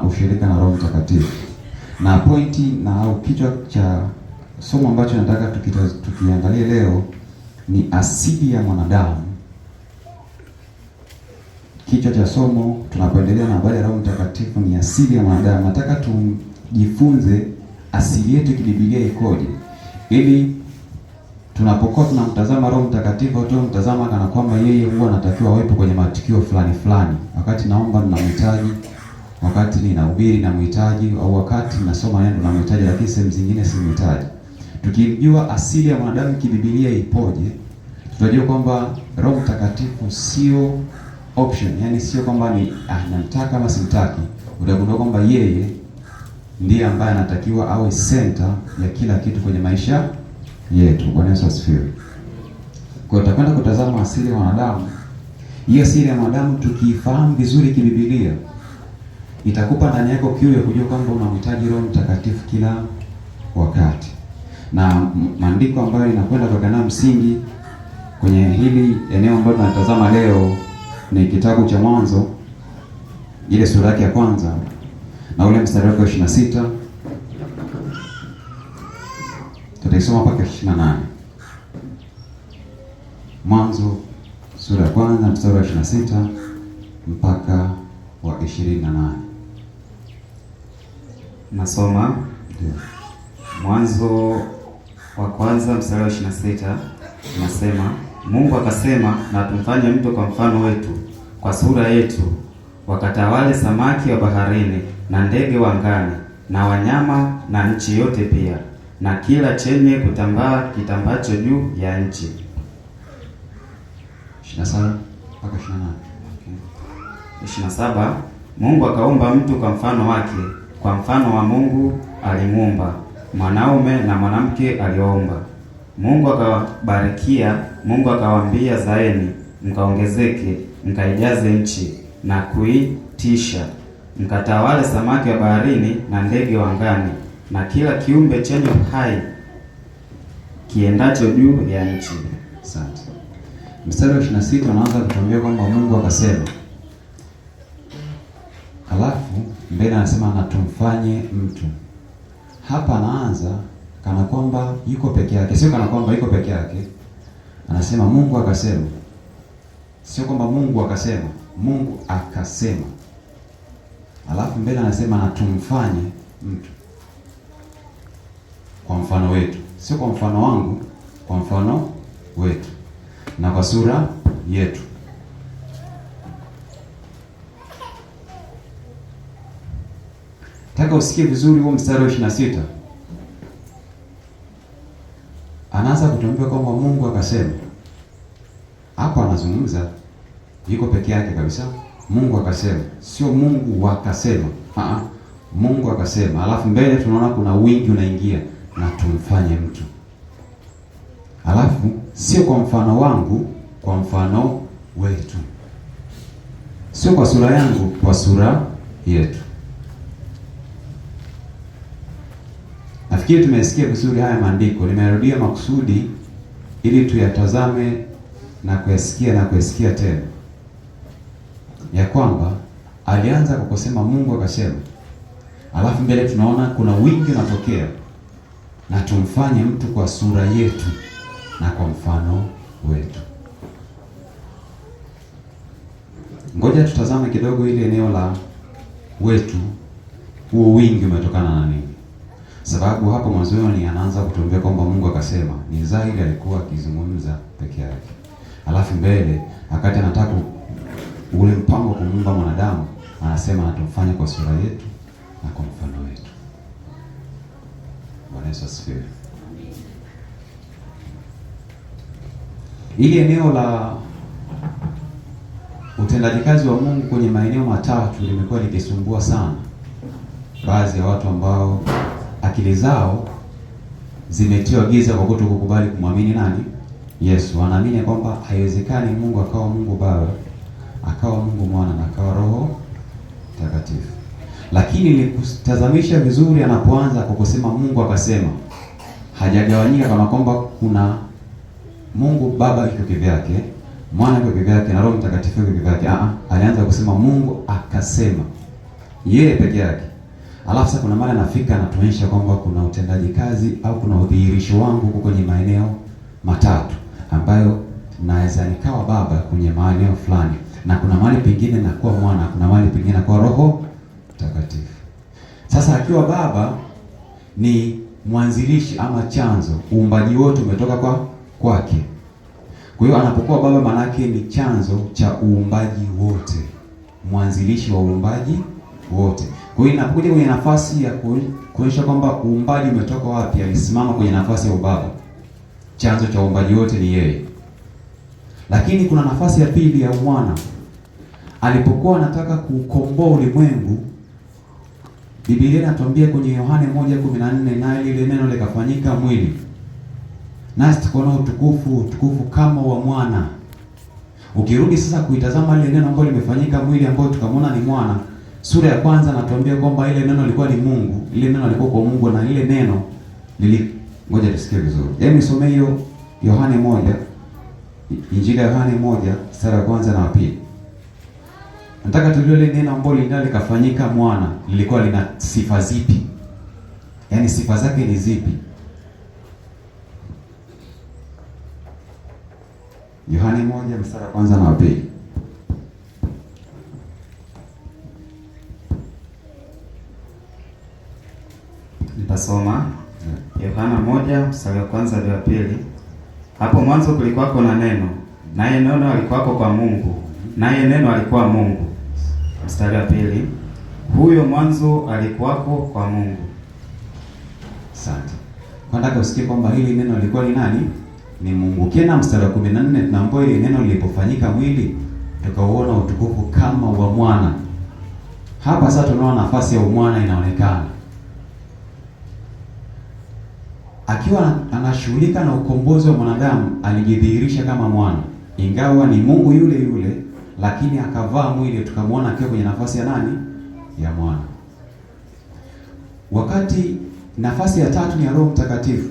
na ushirika na Roho Mtakatifu. Na pointi na au kichwa cha somo ambacho nataka tukiangalia leo ni asili ya mwanadamu. Kichwa cha somo tunapoendelea na habari ya Roho Mtakatifu ni asili ya mwanadamu. Nataka tujifunze asili yetu kibiblia ikoje, ili tunapokuwa tunamtazama Roho Mtakatifu au tunamtazama kana kwamba yeye huwa anatakiwa awepo kwenye matukio fulani fulani. Wakati naomba ninamhitaji, wakati ninahubiri namhitaji, au wakati nasoma neno namhitaji, lakini sehemu zingine simhitaji. Tukijua asili ya mwanadamu kibiblia ipoje, tutajua kwamba Roho Mtakatifu sio option, yani sio kwamba ni namtaka ama simtaki. Utagundua kwamba yeye ndiye ambaye anatakiwa awe center ya kila kitu kwenye maisha yetu. Bwana Yesu asifiwe. Kwa hiyo tutakwenda kutazama asili ya mwanadamu. Hii asili ya mwanadamu tukiifahamu vizuri kibiblia, itakupa ndani yako kiu ya kujua kwamba unamhitaji Roho Mtakatifu kila wakati. Na maandiko ambayo inakwenda kuweka msingi kwenye hili eneo ambalo tunatazama leo ni kitabu cha Mwanzo, ile sura yake ya kwanza na ule mstari wake wa 26. Tutaisoma mpaka 28. Mwanzo sura ya kwanza mstari wa 26 mpaka wa 28. Nasoma. Ndio. Mwanzo wa kwanza mstari wa 26 inasema, Mungu akasema, na tumfanye mtu kwa mfano wetu, kwa sura yetu, wakatawale samaki wa baharini na ndege wa angani na wanyama na nchi yote pia na kila chenye kutambaa kitambacho juu ya nchi. 27 mpaka 28. 27. Mungu akaumba mtu kwa mfano wake, kwa mfano wa Mungu alimuumba, mwanaume na mwanamke aliwaumba. Mungu akawabarikia, Mungu akawaambia, zaeni mkaongezeke, mkaijaze nchi na kuitisha, mkatawale samaki wa baharini na ndege wa angani na kila kiumbe chenye uhai kiendacho juu ya nchi. Asante. Mstari wa 26 unaanza kutuambia kwamba Mungu akasema. Halafu mbele anasema na tumfanye mtu. Hapa anaanza kana kwamba yuko peke yake, sio kana kwamba yuko peke yake. Anasema Mungu akasema. Sio kwamba Mungu akasema, Mungu akasema. Halafu mbele anasema na tumfanye mtu kwa mfano wetu. Sio kwa mfano wangu, kwa mfano wetu na kwa sura yetu. Nataka usikie vizuri huo mstari wa 26. Anaanza kutuambia kwamba Mungu akasema. Hapo anazungumza yuko peke yake kabisa. Mungu akasema, sio Mungu wakasema. Mungu akasema. Alafu mbele tunaona kuna wingi unaingia, na tumfanye mtu. Alafu sio kwa mfano wangu, kwa mfano wetu. Sio kwa sura yangu, kwa sura yetu. Nafikiri tumesikia vizuri haya maandiko. Nimerudia makusudi ili tuyatazame na kuyasikia tena. Ya kwamba alianza kwa kusema Mungu akasema. Alafu mbele tunaona kuna wingi unatokea, na tumfanye mtu kwa sura yetu na kwa mfano wetu. Ngoja tutazame kidogo ile eneo la wetu. Huo wingi umetokana na nini? Sababu hapo mwanzoni anaanza kutuambia kwamba Mungu akasema. Ni Israeli alikuwa akizungumza peke yake. Alafu mbele wakati anataka ule mpango kumuumba mwanadamu, anasema na tumfanye kwa sura yetu na kwa mfano wetu. Bwana Yesu asifiwe. Ili eneo la utendaji kazi wa Mungu kwenye maeneo matatu limekuwa likisumbua sana baadhi ya watu ambao akili zao zimetiwa giza kwa kutokukubali kumwamini nani? Yesu. Wanaamini kwamba haiwezekani Mungu akawa Mungu Baba, akawa Mungu Mwana na akawa Roho Mtakatifu. Lakini nilikutazamisha vizuri anapoanza kwa kusema Mungu akasema. Hajagawanyika kama kwamba kuna Mungu Baba yuko kivyake, Mwana yuko kivyake na Roho Mtakatifu yuko kivyake. Alianza kusema Mungu akasema. yeye peke yake. Alafu sasa kuna mahali anafika anatuonyesha kwamba kuna utendaji kazi au kuna udhihirisho wangu huko kwenye maeneo matatu ambayo naweza nikawa baba kwenye maeneo fulani, na kuna mahali pengine nakuwa mwana, kuna mahali pengine nakuwa Roho Mtakatifu. Sasa akiwa baba ni mwanzilishi ama chanzo, uumbaji wote umetoka kwake. Kwa hiyo anapokuwa baba manake ni chanzo cha uumbaji wote, mwanzilishi wa uumbaji wote. Kwa hiyo inapokuja kwenye nafasi ya kuonyesha kwamba uumbaji umetoka wapi, alisimama kwenye nafasi ya ubaba. Chanzo cha uumbaji wote ni yeye. Lakini kuna nafasi ya pili ya mwana. Alipokuwa anataka kukomboa ulimwengu, Biblia inatuambia kwenye Yohane 1:14, naye lile neno likafanyika mwili, nasi tukaona utukufu kama wa mwana. Ukirudi sasa kuitazama ile neno ambalo limefanyika mwili ambao tukamwona ni mwana, sura ya kwanza anatuambia kwamba ile neno lilikuwa ni Mungu, ile neno lilikuwa kwa Mungu na ile neno ngoja tusikie vizuri. Hebu nisomee hiyo Yohane 1, Injili ya Yohane 1 sura ya kwanza na pili. Nataka tujue ile neno ambalo likafanyika mwana lilikuwa lina sifa zipi? Yaani sifa zake ni zipi? Yohane 1 mstari wa kwanza na pili. Nitasoma Yohana 1 mstari wa kwanza hadi wa pili. Hapo mwanzo kulikuwako na neno, naye neno alikuwako kwa Mungu, naye neno alikuwa Mungu. Mstari wa pili. Huyo mwanzo alikuwako kwa Mungu. Asante. Kwa nataka usikie kwamba hili neno lilikuwa ni nani? Ni Mungu. Kena mstari wa 14 tunaambiwa ile neno lilipofanyika mwili tukauona utukufu kama wa mwana. Hapa sasa tunaona nafasi ya umwana inaonekana. Akiwa anashughulika na ukombozi wa mwanadamu, alijidhihirisha kama mwana. Ingawa ni Mungu yule yule, lakini akavaa mwili, tukamwona akiwa kwenye nafasi ya nani? Ya mwana. Wakati nafasi ya tatu ni ya Roho Mtakatifu.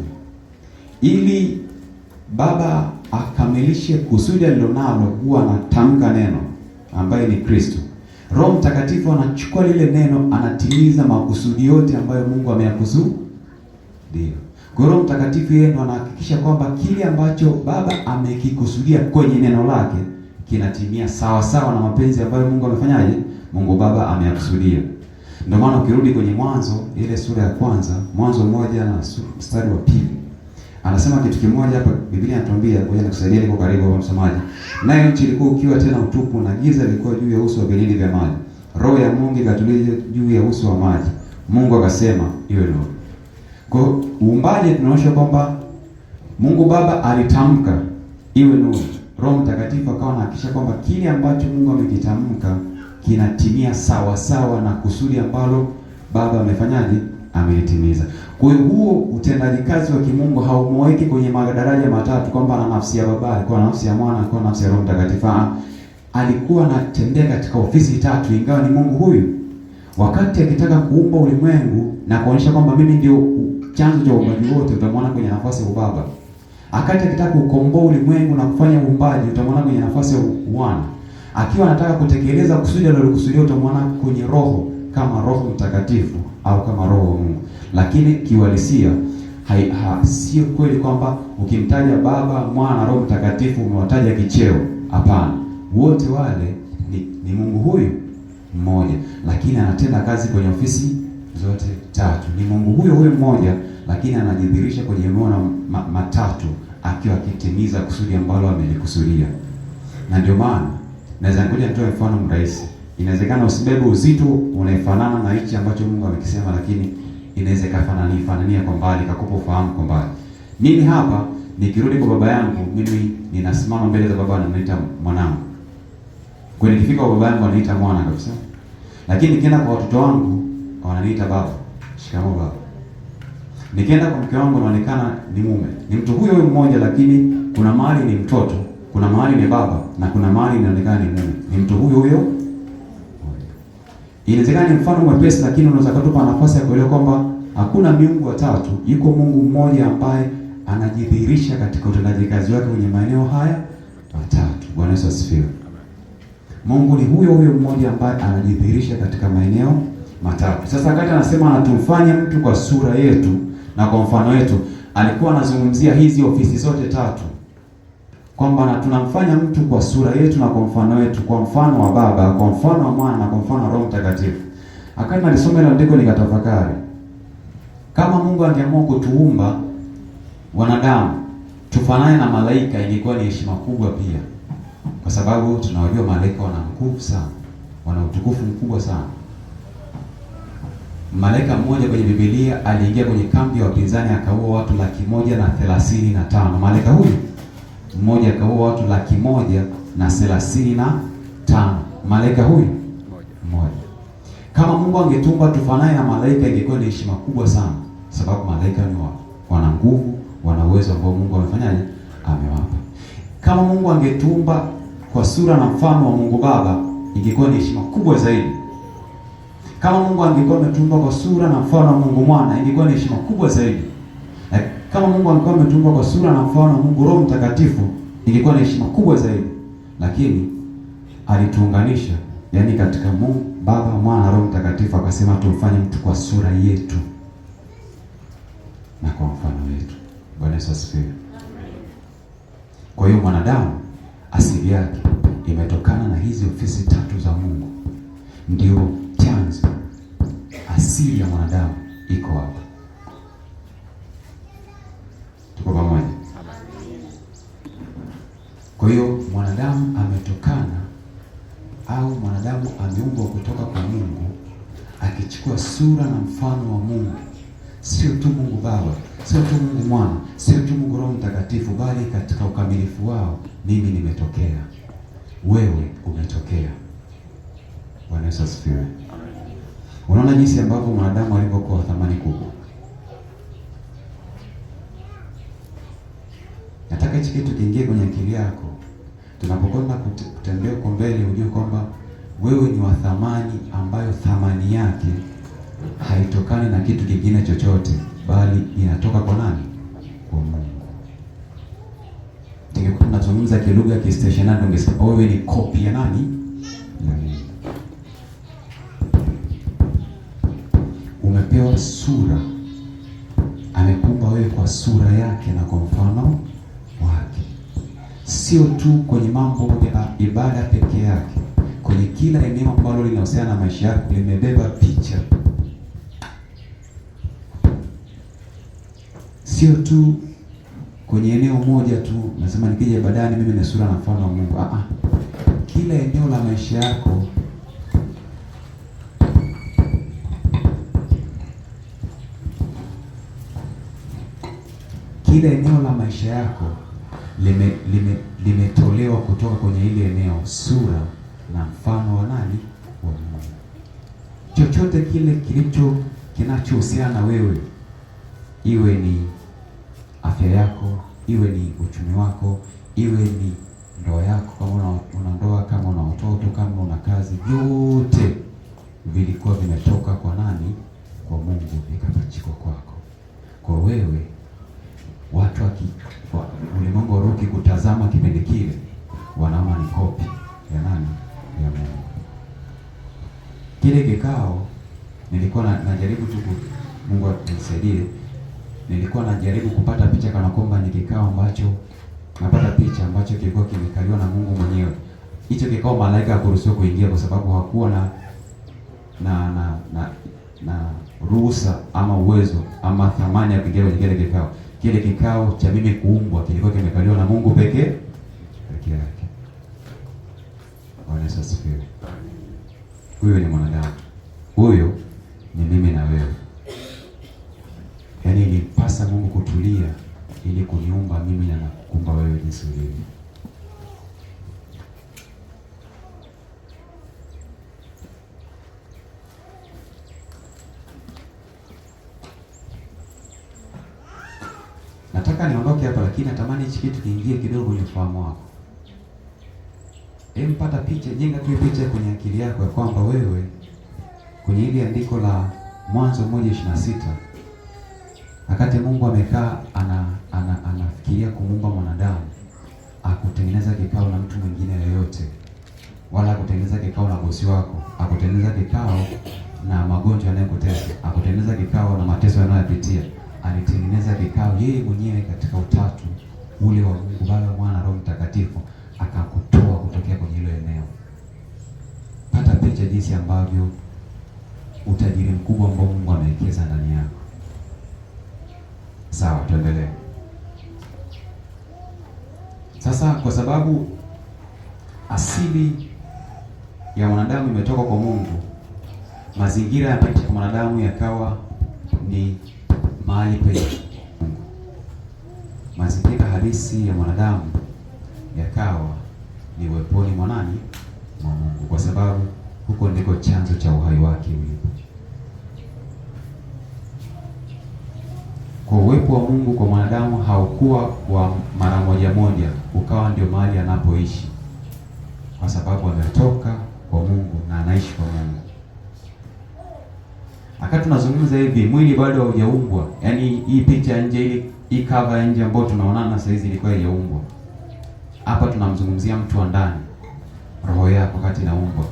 Ili Baba akamilishe kusudi alilonalo, huwa anatamka neno ambaye ni Kristo. Roho Mtakatifu anachukua lile neno, anatimiza makusudi yote ambayo Mungu ameyakusudia. Kwa Roho Mtakatifu yeye ndo anahakikisha kwamba kile ambacho Baba amekikusudia kwenye neno lake kinatimia sawa sawa na mapenzi ambayo Mungu amefanyaje? Mungu Baba ameyakusudia. Ndio maana ukirudi kwenye Mwanzo ile sura ya kwanza, Mwanzo 1 na mstari wa pili, anasema kitu kimoja hapa. Biblia inatuambia, ngoja nikusaidia, liko karibu kwa msomaji. Nayo nchi ilikuwa ukiwa tena utupu, na giza lilikuwa juu ya uso wa vilindi vya maji. Roho ya Mungu ikatulia juu ya uso wa maji. Mungu akasema iwe nuru. Kwa uumbaji tunaonyesha kwamba Mungu Baba alitamka iwe nuru. Roho Mtakatifu akawa anahakikisha kwamba kile ambacho Mungu amekitamka kinatimia sawa sawa na kusudi ambalo Baba amefanyaje? Amelitimiza. Kwa hiyo huo utendaji kazi wa kimungu haumweki kwenye madaraja matatu kwamba ana nafsi ya Baba, alikuwa na nafsi ya Mwana, alikuwa na nafsi ya Roho Mtakatifu. Alikuwa anatendea katika ofisi tatu, ingawa ni Mungu huyu. Wakati akitaka kuumba ulimwengu na kuonyesha kwamba mimi ndio chanzo cha uumbaji wote, utamwona kwenye nafasi ya Baba. Akati akitaka kukomboa ulimwengu na kufanya uumbaji, utamwona kwenye nafasi ya Mwana. Akiwa anataka kutekeleza kusudi alilokusudia, utamwona kwenye Roho kama Roho Mtakatifu au kama Roho wa Mungu. Lakini kiuhalisia sio kweli kwamba ukimtaja Baba, Mwana, Roho Mtakatifu umewataja kicheo. Hapana. Wote wale ni Mungu huyu mmoja, lakini anatenda kazi kwenye ofisi zote tatu. Ni Mungu huyo huyo mmoja, lakini anajidhihirisha kwenye maono matatu akiwa akitimiza kusudi ambalo amelikusudia. Na ndio maana naweza ngoja nitoe mfano mrahisi. Inawezekana usibebe uzito unaefanana na hichi ambacho Mungu amekisema, lakini inaweza kafanania kwa mbali, kakupa ufahamu kwa mbali. Mimi hapa nikirudi kwa baba yangu, mimi ninasimama mbele za baba na naita mwanangu. Kwa nikifika kwa baba yangu ananiita mwana kabisa. Lakini nikienda kwa watoto wangu wananiita baba. Shikamoo baba. Nikienda kwa mke wangu anaonekana ni mume. Ni mtu huyo huyo mmoja, lakini kuna mahali ni mtoto, kuna mahali ni baba, na kuna mahali inaonekana ni mume. Ni mtu huyo huyo. Inawezekana ni mfano mwepesi, lakini unaweza kutupa nafasi ya kuelewa kwamba hakuna miungu watatu, yuko Mungu mmoja ambaye anajidhihirisha katika utendaji kazi wake kwenye maeneo haya matatu. Bwana Yesu asifiwe. Mungu ni huyo huyo mmoja ambaye anajidhihirisha katika maeneo matatu. Sasa wakati anasema anatumfanye mtu kwa sura yetu na kwa mfano wetu, alikuwa anazungumzia hizi ofisi zote tatu, kwamba tunamfanya mtu kwa sura yetu na kwa mfano wetu, kwa mfano wa Baba, kwa mfano wa Mwana na kwa mfano wa Roho Mtakatifu. Akati nalisoma ile andiko nikatafakari, kama Mungu angeamua kutuumba wanadamu tufanane na malaika, ingekuwa ni heshima kubwa pia, kwa sababu tunawajua malaika wana nguvu sana, wana utukufu mkubwa sana. Malaika mmoja kwenye Biblia aliingia kwenye kambi ya wapinzani akaua watu 135. Malaika huyu mmoja akaua watu 135. Malaika huyu mmoja. Kama Mungu angetumba tufanane na malaika, ingekuwa ni heshima kubwa sana, sababu malaika ni wana nguvu, wana uwezo ambao Mungu amefanyaje? Amewapa. Kama Mungu angetumba kwa sura na mfano wa Mungu Baba, ingekuwa ni heshima kubwa zaidi. Kama Mungu angekuwa ametumba kwa sura na mfano wa Mungu Mwana, ingekuwa ni heshima kubwa zaidi. Kama Mungu angekuwa ametumba kwa sura na mfano wa Mungu Roho Mtakatifu, ingekuwa ni heshima kubwa zaidi. Lakini alituunganisha, yaani katika Mungu Baba, Mwana na Roho Mtakatifu, akasema tumfanye mtu kwa sura yetu na kwa mfano wetu. Bwana Yesu asifiwe. Kwa hiyo mwanadamu asili yake imetokana na hizi ofisi tatu za Mungu. Ndio chanzo, asili ya mwanadamu iko hapa. Tuko pamoja? Kwa hiyo mwanadamu ametokana, au mwanadamu ameumbwa kutoka kwa Mungu, akichukua sura na mfano wa Mungu. Sio tu Mungu Baba, sio tu Mungu Mwana, sio tu Mungu Roho Mtakatifu, bali katika ukamilifu wao. Mimi nimetokea, wewe umetokea. Bwana Yesu asifiwe. Unaona jinsi ambavyo mwanadamu alivyokuwa thamani kubwa. Nataka hichi kitu kiingie kwenye akili yako. Tunapokwenda kutembea kwa mbele, ujue kwamba wewe ni wa thamani, ambayo thamani yake haitokani na kitu kingine chochote, bali inatoka kwa nani? Kwa Mungu. Tungekuwa tunazungumza kilugha ya kistationari, tungesema wewe ni kopi ya nani? Ya Mungu. Umepewa sura, amekuumba wewe kwa sura yake na kwa mfano wake. Sio tu kwenye mambo ya ibada peke yake, kwenye kila eneo ambalo linahusiana na maisha yako limebeba picha. Sio tu kwenye eneo moja tu, nasema nikija ibadani mimi ni sura na mfano wa Mungu. Kila eneo la maisha yako limetolewa kutoka kwenye ile eneo sura na mfano wa nani? Wa Mungu. Chochote kile kinachohusiana na wewe, iwe ni afya yako, iwe ni uchumi wako, iwe ni ndoa yako, kama una ndoa, kama una watoto, kama una kazi, vyote vilikuwa vimetoka kwa nani? Kwa Mungu, vikapachikwa kwako. Kwa wewe, watu ulimwengu wa roho kutazama kipindi kile, wanaona ni kopi ya nani? Ya Mungu. Kile kikao nilikuwa najaribu tu, Mungu anisaidie, nilikuwa najaribu kupata picha kana kwamba ni kikao ambacho napata picha ambacho kilikuwa kimekaliwa na Mungu mwenyewe. Hicho kikao malaika hakuruhusiwa kuingia kwa sababu hakuwa na ruhusa ama uwezo ama thamani ya kuingia kwenye kile kikao. Kile kikao cha mimi kuumbwa kilikuwa kimekaliwa na Mungu peke yake. Bwana Yesu asifiwe. Huyo ni mwanadamu. Huyo ni mimi na wewe. Yaani ilipasa Mungu kutulia ili kuniumba mimi na kukumba wewe jinsi ulivyo. Nataka niondoke hapa, lakini natamani hichi kitu kiingie kidogo kwenye ufahamu wako. Pata picha, jenga tu picha kwenye akili yako ya kwamba wewe kwenye ile andiko la Mwanzo 1:26, wakati Mungu amekaa anafikiria kumuumba mwanadamu, akutengeneza kikao na mtu mwingine yoyote, wala akutengeneza kikao na bosi wako, akutengeneza kikao na magonjwa yanayokutesa, akutengeneza kikao na mateso yanayopitia, alitengeneza kikao yeye mwenyewe katika utatu ule wa Mungu Baba, Mwana, Roho Mtakatifu, akakutoa kutokea kwenye hilo eneo. Pata picha jinsi ambavyo utajiri mkubwa ambao Mungu amewekeza ndani yako. Sawa, tuendelee. Sasa kwa sababu asili ya mwanadamu imetoka kwa Mungu, mazingira ya maisha ya mwanadamu yakawa ni mahali penye Mungu. Mazingira halisi ya mwanadamu yakawa ni uweponi mwa nani? Mwa Mungu, kwa sababu huko ndiko chanzo cha uhai wake ulipo. Kwa uwepo wa Mungu kwa mwanadamu haukuwa wa mara moja moja, ukawa ndio mahali anapoishi, kwa sababu ametoka kwa Mungu na anaishi kwa Mungu. Akati tunazungumza hivi, mwili bado haujaumbwa. Yaani hii picha nje, ili hii cover nje ambayo tunaonana sasa hizi ilikuwa haijaumbwa. Hapa tunamzungumzia mtu wa ndani, roho yako wakati inaumbwa.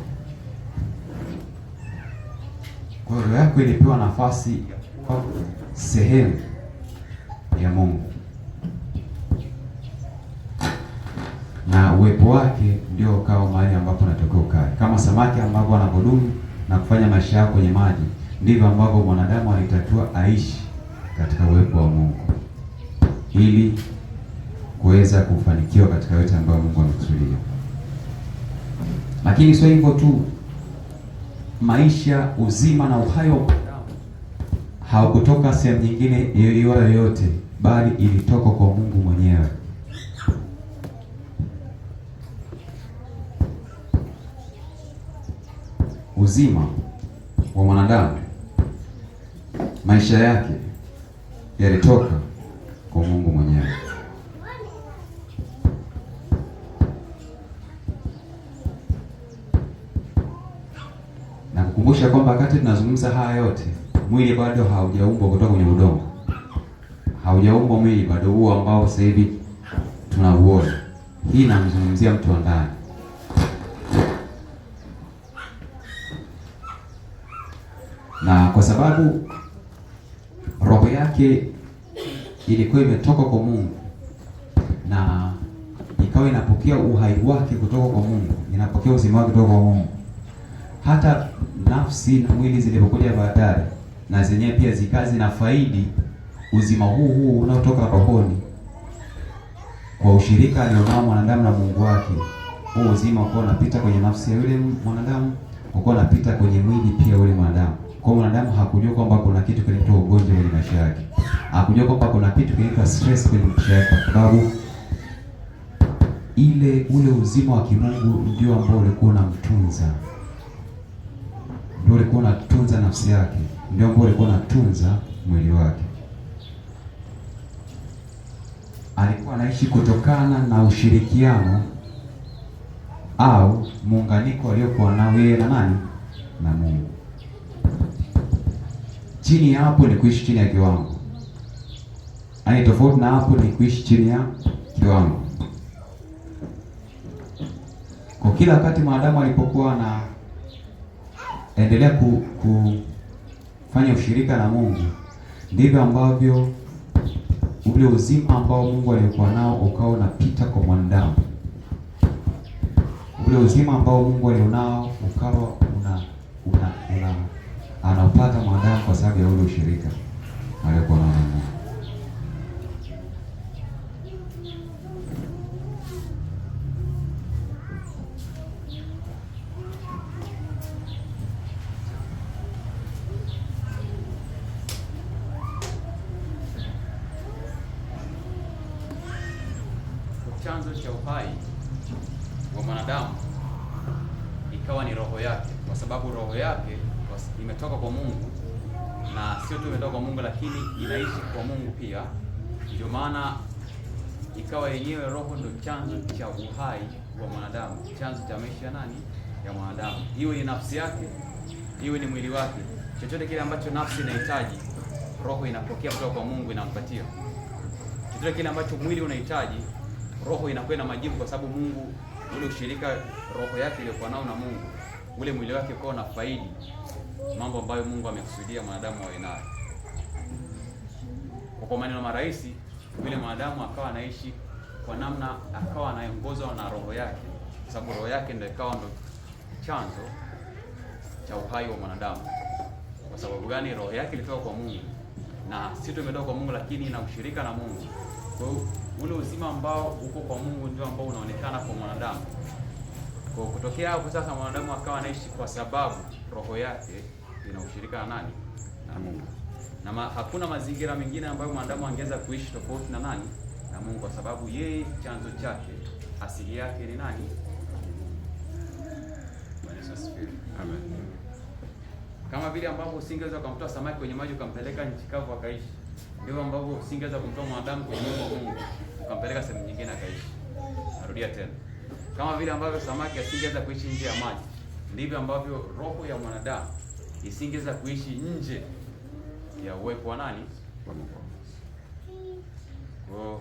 Kwa roho yako ilipewa nafasi kwa sehemu ya Mungu, na uwepo wake ndio ukao mahali ambapo unatakiwa ukae. Kama samaki ambavyo anapodumu na kufanya maisha yao kwenye maji, ndivyo ambavyo mwanadamu alitakiwa aishi katika uwepo wa Mungu ili kuweza kufanikiwa katika yote ambayo Mungu amekusudia. Lakini sio hivyo tu, maisha, uzima na uhai wa mwanadamu haukutoka sehemu nyingine yoyote, bali ilitoka kwa Mungu mwenyewe. Uzima wa mwanadamu, maisha yake yalitoka kwa Mungu mwenyewe. Na kukumbusha kwamba wakati tunazungumza haya yote, mwili bado haujaumbwa kutoka kwenye udongo. Haujaumbwa mwili bado huo ambao sasa hivi tunauona. Hii namzungumzia mtu wa ndani. Na kwa sababu roho yake ilikuwa imetoka kwa Mungu na ikawa inapokea uhai wake kutoka kwa Mungu, inapokea uzima wake kutoka kwa Mungu, hata nafsi na mwili zilipokuja baadaye, na zenyewe pia zikazi na faidi uzima huu unaotoka rohoni kwa ushirika alionao mwanadamu na Mungu wake. Huo uzima uko unapita kwenye nafsi ya yule mwanadamu, uko unapita kwenye mwili pia yule mwanadamu. Kwa mwanadamu hakujua kwamba kuna kitu kinaitwa ugonjwa kwenye maisha yake. Hakujua kwamba kuna kitu kinaitwa stress kwenye maisha yake, kwa sababu ule uzima wa kimungu ndio ambao ulikuwa unamtunza. Ndio ulikuwa unatunza nafsi yake, ndio ambao ulikuwa unatunza mwili wake. Alikuwa anaishi kutokana na ushirikiano au muunganiko aliokuwa nao yeye na nani? Na Mungu. Chini ya hapo ni kuishi chini ya kiwango. Yaani tofauti na hapo ni kuishi chini ya kiwango. Kwa kila wakati mwanadamu alipokuwa na endelea kufanya ushirika na Mungu, ndivyo ambavyo ule uzima ambao Mungu alikuwa nao ukawa unapita kwa mwanadamu. Ule uzima ambao Mungu alionao ukawa anaupata mwanadamu kwa sababu ya ule ushirika aliokuwa nao na Mungu. Chanzo cha uhai wa mwanadamu ikawa ni roho yake, kwa sababu roho yake imetoka kwa Mungu, na sio tu imetoka kwa Mungu lakini inaishi kwa Mungu pia. Ndio maana ikawa yenyewe roho ndio chanzo cha uhai wa mwanadamu, chanzo cha maisha nani? Ya mwanadamu. Iwe ni nafsi yake, iwe ni mwili wake, chochote kile ambacho nafsi inahitaji, roho inapokea kutoka kwa Mungu, inampatia. Chochote kile ambacho mwili unahitaji, roho inakuwa na majibu, kwa sababu Mungu, ule ushirika roho yake iliyokuwa nao na Mungu, ule mwili wake uko na faidi mambo ambayo Mungu amekusudia mwanadamu awe nayo. Kwa maneno marahisi, vile mwanadamu akawa anaishi kwa namna, akawa anaongozwa na roho yake, kwa sababu roho yake ndio ikawa ndo chanzo cha uhai wa mwanadamu. Kwa sababu gani? Roho yake ilitoka kwa Mungu, na si tu imetoka kwa Mungu, lakini ina ushirika na Mungu. Kwa hiyo ule uzima ambao uko kwa Mungu ndio ambao unaonekana kwa mwanadamu. Kwa kutokea hapo sasa mwanadamu akawa anaishi kwa sababu roho yake ina ushirika na nani? Na Mungu. Na hakuna mazingira mengine ambayo mwanadamu angeweza kuishi tofauti na nani? Na Mungu, kwa sababu yeye chanzo chake, asili yake ni nani? Amen. Kama vile ambavyo usingeweza kumtoa samaki kwenye maji ukampeleka nchi kavu akaishi, ndivyo ambavyo usingeweza kumtoa mwanadamu kwenye mwili wa Mungu ukampeleka sehemu nyingine akaishi. Narudia tena. Kama vile ambavyo samaki asingeweza kuishi nje ya maji, ndivyo ambavyo roho ya mwanadamu isingeweza kuishi nje ya uwepo wa nani? Wa Mungu. Kwa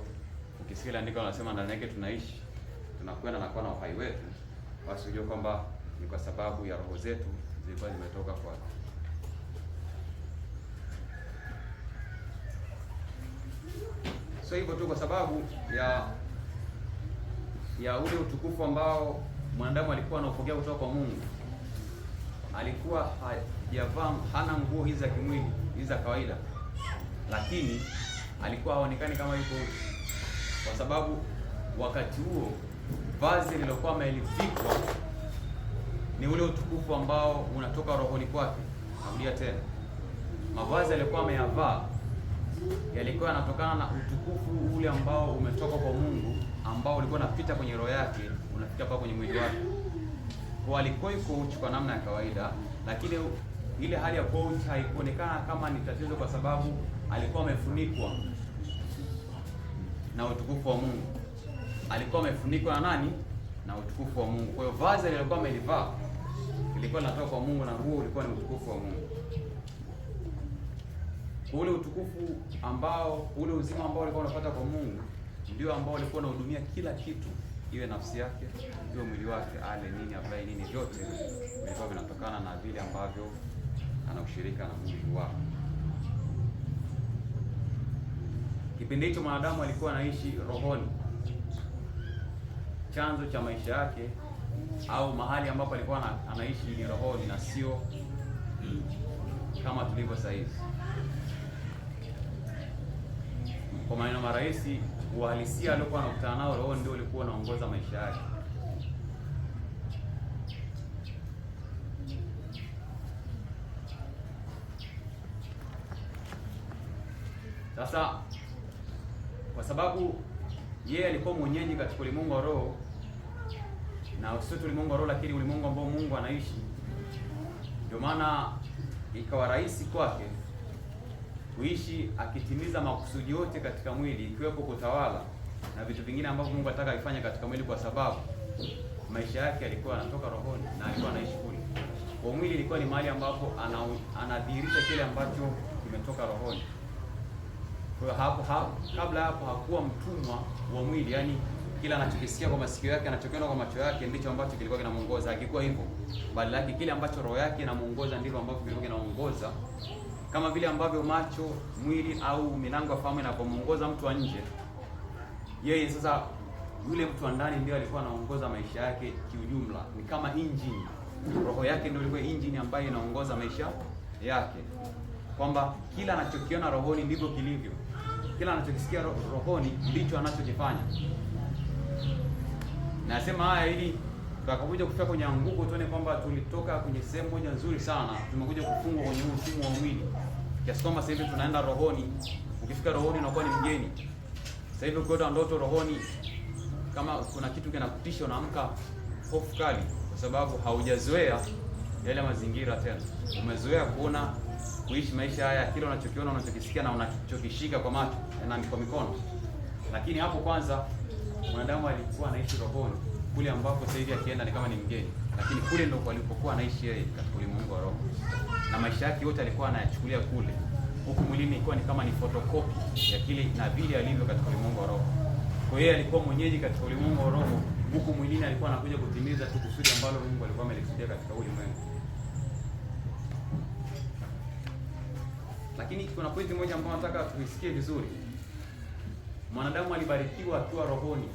ukisikia andiko linasema ndani yake tunaishi, tunakwenda na kuwa na uhai wetu, basi ujue kwamba ni kwa sababu ya roho zetu zilikuwa zimetoka kwake. So hivyo tu, kwa sababu ya ule utukufu ambao mwanadamu alikuwa anaupokea kutoka kwa Mungu, alikuwa hajavaa, hana nguo hizi za kimwili, hizi za kawaida, lakini alikuwa haonekani kama yuko, kwa sababu wakati huo vazi lilokuwa amelivikwa ni ule utukufu ambao unatoka rohoni kwake. Narudia tena, mavazi yalikuwa ameyavaa yalikuwa yanatokana na utukufu ule ambao umetoka kwa Mungu, ambao ulikuwa unapita kwenye roho yake, unafika paka kwenye mwili wake. Kwa alikuwa yuko uchi kwa namna ya kawaida, lakini ile hali ya kuwa uchi haikuonekana kama ni tatizo, kwa sababu alikuwa amefunikwa na utukufu wa Mungu. Alikuwa amefunikwa na nani? Na utukufu wa Mungu. Kwa hiyo vazi lilikuwa amelivaa ilikuwa linatoka kwa Mungu, na huo ulikuwa ni utukufu wa Mungu. Ule utukufu ambao, ule uzima ambao ulikuwa unapata kwa Mungu ndio ambao ulikuwa unahudumia kila kitu, iwe nafsi yake, iwe mwili wake, ale nini, avae nini, vyote vilikuwa vinatokana na vile ambavyo ana ushirika na Mungu wake. Kipindi hicho mwanadamu alikuwa anaishi rohoni. Chanzo cha maisha yake au mahali ambapo alikuwa anaishi ni rohoni, na sio kama tulivyo sasa hivi. Kwa maneno marahisi, uhalisia aliokuwa anakutana nao roho ndio ulikuwa unaongoza maisha yake. Sasa kwa sababu yeye alikuwa mwenyeji katika ulimwengu wa roho, na sio ulimwengu wa roho lakini ulimwengu ambao Mungu anaishi, ndio maana ikawa rahisi kwake kuishi akitimiza makusudi yote katika mwili, ikiwepo kutawala na vitu vingine ambavyo Mungu anataka aifanye katika mwili, kwa sababu maisha yake yalikuwa yanatoka rohoni na alikuwa anaishi kule. Kwa mwili ilikuwa ni mahali ambapo anadhihirisha kile ambacho kimetoka rohoni. Kwa hapo kabla hapo hakuwa mtumwa wa mwili, yani kila anachokisikia kwa masikio yake, anachokiona kwa macho yake ndicho ambacho kilikuwa kinamuongoza. Hakikuwa hivyo, bali kile ambacho roho yake inamuongoza ndivyo ambavyo kilikuwa kinamuongoza. Kama vile ambavyo macho, mwili au milango ya fahamu inapomuongoza mtu wa nje, yeye sasa yule mtu wa ndani ndio alikuwa anaongoza maisha yake kiujumla. Ni kama engine. Roho yake ndio ilikuwa engine ambayo inaongoza maisha yake, kwamba kila anachokiona rohoni ndivyo kilivyo, kila anachokisikia rohoni ndicho anachokifanya. Nasema haya ili tutakapokuja kufika kwenye anguko tuone kwamba tulitoka kwenye sehemu moja nzuri sana, tumekuja kufungwa kwenye mfumo wa mwili, kiasi kwamba sasa hivi tunaenda rohoni. Ukifika rohoni unakuwa ni mgeni. Sasa hivi ukiota ndoto rohoni, kama kuna kitu kinakutisha, unaamka hofu kali, kwa sababu haujazoea yale mazingira tena. Umezoea kuishi maisha haya, kile unachokiona, unachokisikia na unachokishika kwa macho na kwa mikono. Lakini hapo kwanza mwanadamu alikuwa anaishi rohoni, kule ambapo sasa hivi akienda ni kama ni mgeni, lakini kule ndio alipokuwa anaishi yeye katika ulimwengu wa roho, na maisha yake yote alikuwa anayachukulia kule. Huku mwilini ilikuwa ni kama ni photocopy ya kile na vile alivyo katika ulimwengu wa roho. Kwa hiyo alikuwa mwenyeji katika ulimwengu wa roho, huku mwilini alikuwa anakuja kutimiza tu kusudi ambalo Mungu alikuwa amelikusudia katika ulimwengu. Lakini kuna pointi moja ambayo nataka tuisikie vizuri. Mwanadamu alibarikiwa akiwa rohoni.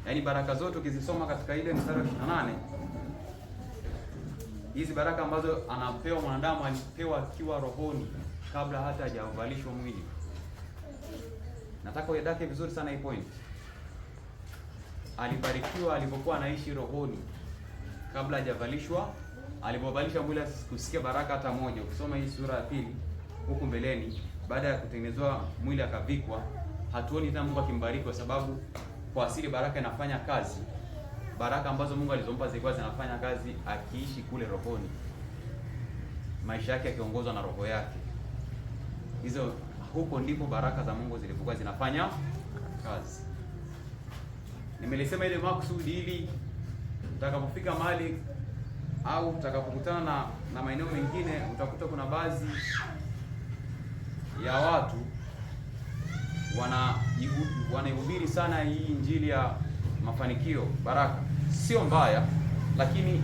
Yaani baraka zote ukizisoma katika ile mstari wa 28, hizi baraka ambazo anapewa mwanadamu alipewa akiwa rohoni kabla hata hajavalishwa mwili. Nataka uedake vizuri sana hii point. Alibarikiwa alipokuwa anaishi rohoni kabla hajavalishwa. Alipovalishwa mwili kusikia baraka hata moja. Ukisoma hii sura ya pili huku mbeleni, baada ya kutengenezwa mwili akavikwa, hatuoni tena Mungu akimbariki, kwa sababu kwa asili baraka inafanya kazi. Baraka ambazo Mungu alizompa zilikuwa zinafanya kazi akiishi kule rohoni, maisha yake yakiongozwa na roho yake. Hizo huko ndipo baraka za Mungu zilipokuwa zinafanya kazi. Nimelisema ile makusudi ili utakapofika mahali au utakapokutana na maeneo mengine, utakuta kuna baadhi ya watu wanaihubiri sana hii injili ya mafanikio, baraka. Sio mbaya, lakini